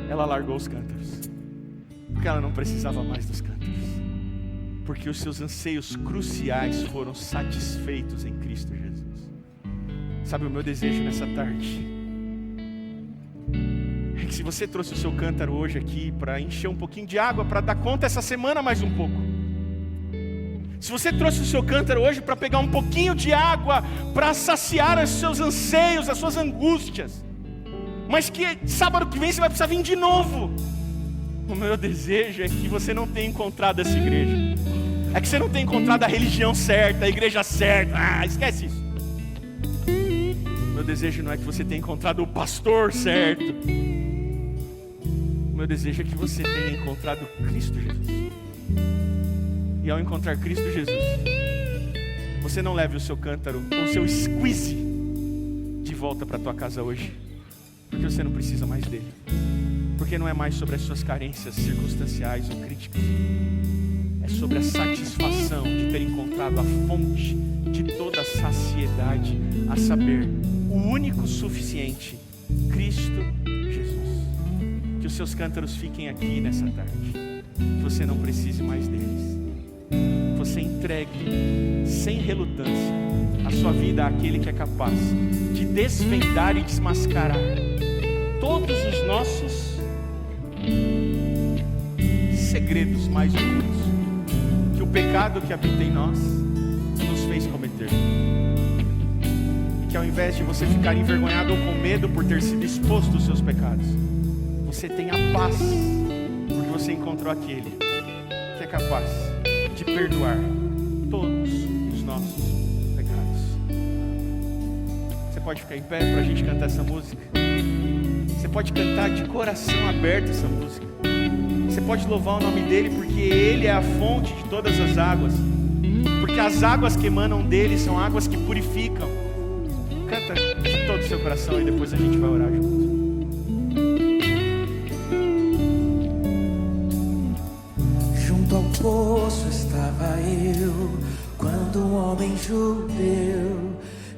ela largou os cântaros, porque ela não precisava mais dos cântaros, porque os seus anseios cruciais foram satisfeitos em Cristo Jesus. Sabe o meu desejo nessa tarde? É que se você trouxe o seu cântaro hoje aqui para encher um pouquinho de água, para dar conta essa semana mais um pouco. Se você trouxe o seu cântaro hoje para pegar um pouquinho de água, para saciar os seus anseios, as suas angústias, mas que sábado que vem você vai precisar vir de novo. O meu desejo é que você não tenha encontrado essa igreja. É que você não tenha encontrado a religião certa, a igreja certa. Esquece isso. Meu desejo não é que você tenha encontrado o pastor certo. O meu desejo é que você tenha encontrado Cristo Jesus. E ao encontrar Cristo Jesus, você não leve o seu cântaro ou o seu squeeze de volta para a tua casa hoje, porque você não precisa mais dele. Porque não é mais sobre as suas carências circunstanciais ou críticas. É sobre a satisfação de ter encontrado a fonte de toda a saciedade, a saber, o único suficiente, Cristo Jesus. Que os seus cântaros fiquem aqui nessa tarde, que você não precise mais deles. Que você entregue sem relutância a sua vida àquele que é capaz de desvendar e desmascarar todos os nossos segredos mais ocultos que o pecado que habita em nós nos fez cometer. E que ao invés de você ficar envergonhado ou com medo por ter sido exposto aos seus pecados, você tenha paz, porque você encontrou aquele que é capaz de perdoar todos os nossos pecados. Você pode ficar em pé para a gente cantar essa música? Você pode cantar de coração aberto essa música. Você pode louvar o nome dele, porque ele é a fonte de todas as águas. Porque as águas que emanam dele são águas que purificam. Canta de todo o seu coração e depois a gente vai orar junto. Junto ao poço estava eu, quando um homem judeu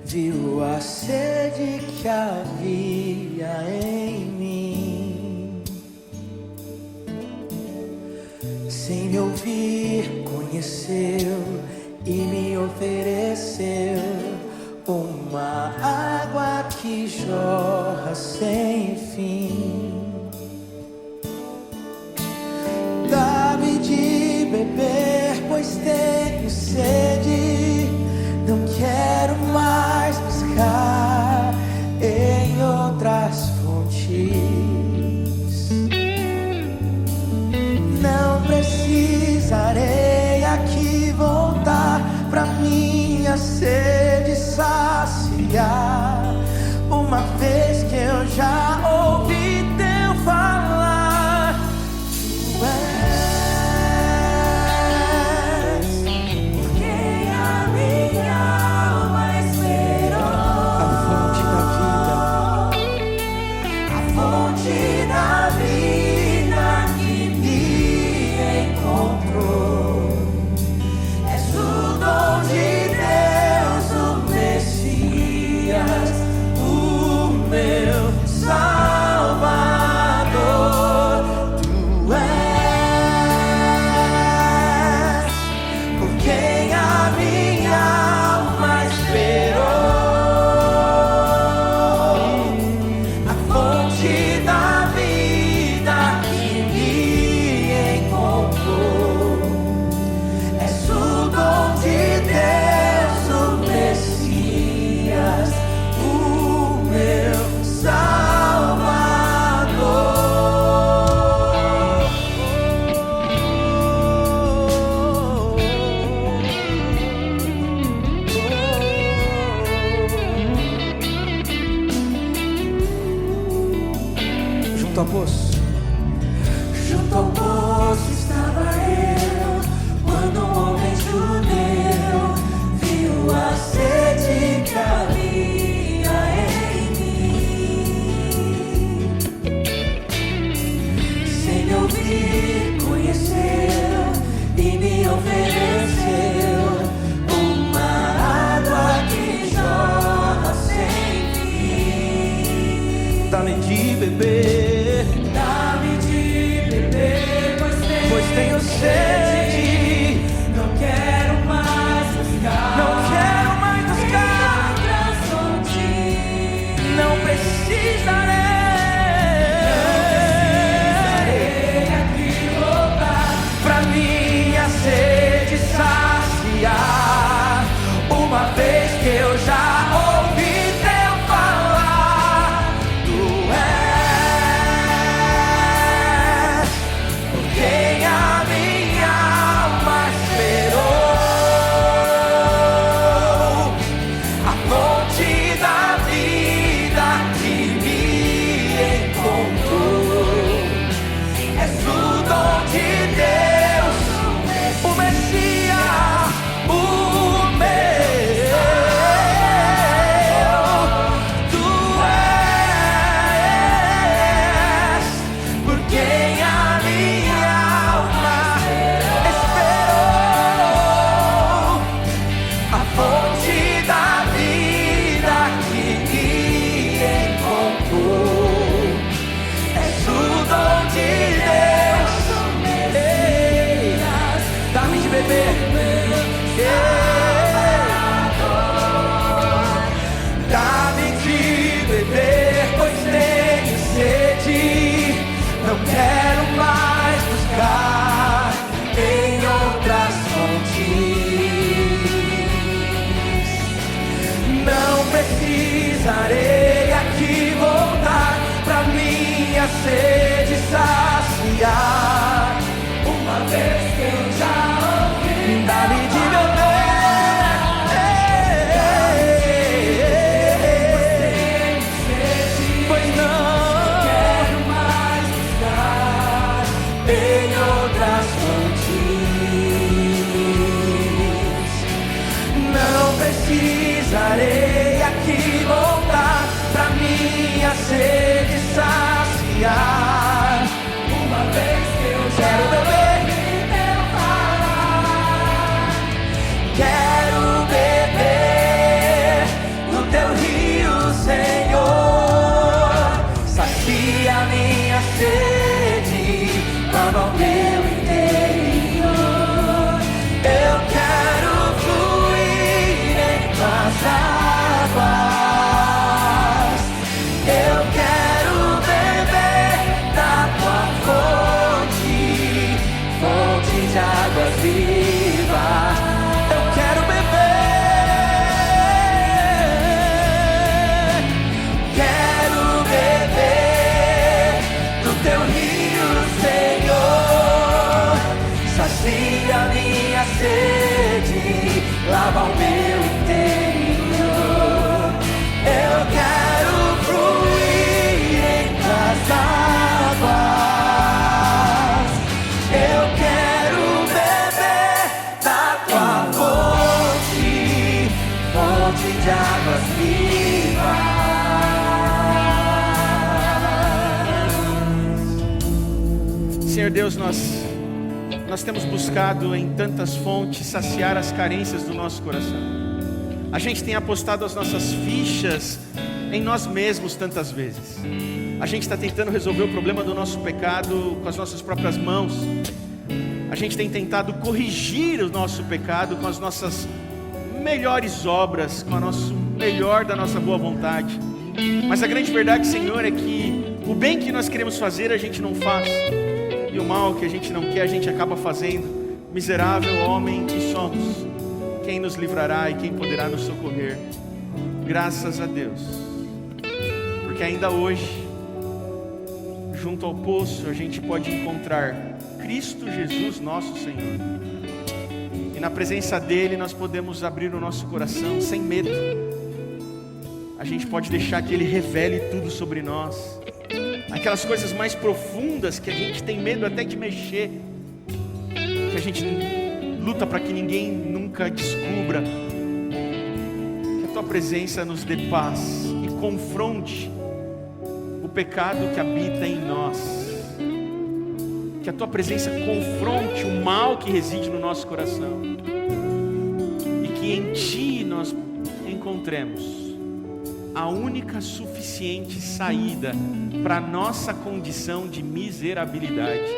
viu a sede que havia em mim. Sem me ouvir, conheceu e me ofereceu uma água que jorra sem fim. Dá-me de beber, pois tenho sede. Não quero mais buscar em outras fontes. Não precisarei aqui voltar pra minha sede saciar, uma vez que eu já ouvi teu falar. Tu és por quem a minha alma esperou, a fonte da vida, a fonte da vida que me encontrou. És o dom de Deus, o Messias, o meu Salvador. Tu és por quem a minha alma esperou, a fonte da vida que me encontrou. És o dom de Deus, o Messias, o meu Salvador. Junto ao poço. Junto ao poço estava eu, quando um homem judeu viu a sede que havia em mim. Sem me ouvir, conheceu e me ofereceu uma água que jorra sem fim. Dá-me de beber, dá-me de beber, pois tenho sede. Não quero mais buscar, não quero mais buscar outras fontes. Não precisarei aqui voltar pra minha sede saciar, uma vez que eu já ouvi teu falar. Tu és por quem a minha alma esperou, a fonte da vida que me encontrou. És o dom de Deus, o Messias, o meu. Tu és por quem a minha alma esperou, a fonte da vida que me encontrou. És o dom de Deus, dá-me de beber, dá-me de beber, pois tenho sede. Não quero mais buscar em outras fontes. Não precisarei aqui voltar pra minha sede saciar, uma vez que eu já ouvi. Dá-me de beber, pois não de águas vivas. Eu quero beber, quero beber do teu rio, Senhor. Sacia minha sede, lava o meu interior. Eu quero fluir entre as águas. Eu quero beber da tua fonte, fonte de águas vivas. Senhor Deus, nós temos buscado em tantas fontes saciar as carências do nosso coração. A gente tem apostado as nossas fichas em nós mesmos tantas vezes. A gente está tentando resolver o problema do nosso pecado com as nossas próprias mãos. A gente tem tentado corrigir o nosso pecado com as nossas melhores obras, com o nosso melhor da nossa boa vontade. Mas a grande verdade, Senhor, é que o bem que nós queremos fazer a gente não faz, e o mal que a gente não quer a gente acaba fazendo. Miserável homem que somos, quem nos livrará e quem poderá nos socorrer? Graças a Deus, porque ainda hoje, junto ao poço, a gente pode encontrar Cristo Jesus, nosso Senhor, e na presença dele nós podemos abrir o nosso coração sem medo. A gente pode deixar que ele revele tudo sobre nós, aquelas coisas mais profundas que a gente tem medo até de mexer, que a gente luta para que ninguém nunca descubra. Que a tua presença nos dê paz e confronte o pecado que habita em nós. Que a tua presença confronte o mal que reside no nosso coração, e que em ti nós encontremos a única suficiente saída para a nossa condição de miserabilidade.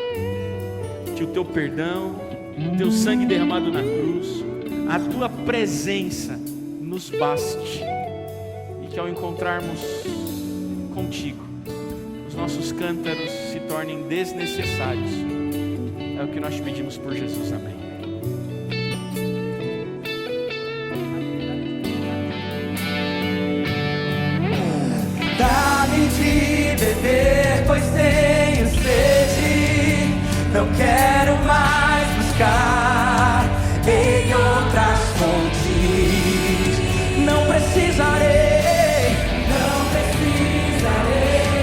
Que o teu perdão, o teu sangue derramado na cruz, a tua presença nos baste, e que ao encontrarmos contigo, os nossos cântaros se tornem desnecessários. É o que nós te pedimos por Jesus, amém. Dá-me de beber, pois tenho sede. Não quero mais buscar em outras fontes. Não precisarei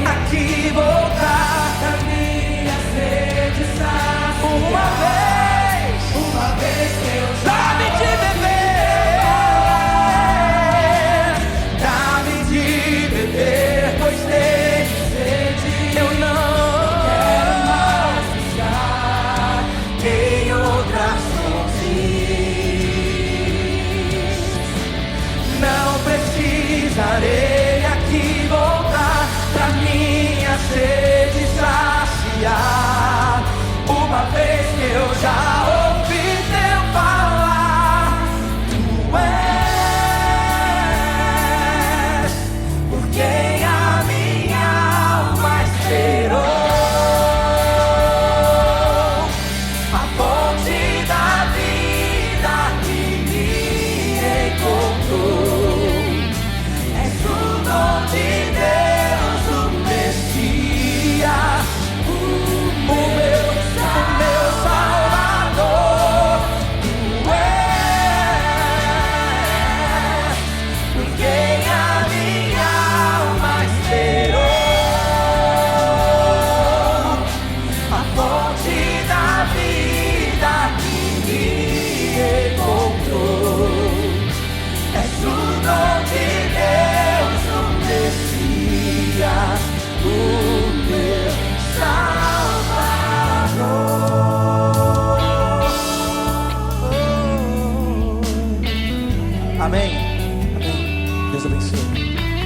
aqui voltar da minha sede saciar. Uma vez que eu dá-me de beber, dá-me de beber, pois tenho sede. Eu não quero mais buscar em outras fontes. Não precisarei aqui voltar pra minha sede saciar. Uma vez que eu já ouvi teu falar, tu és por quem a minha alma esperou, a fonte da vida que me encontrou. És o dom de Deus, o Messias, o meu Salvador. Tu és por quem a minha alma esperou, a fonte da vida que me encontrou. És o dom de Deus, o Messias, o meu Salvador. Amém. Amém. Deus abençoe.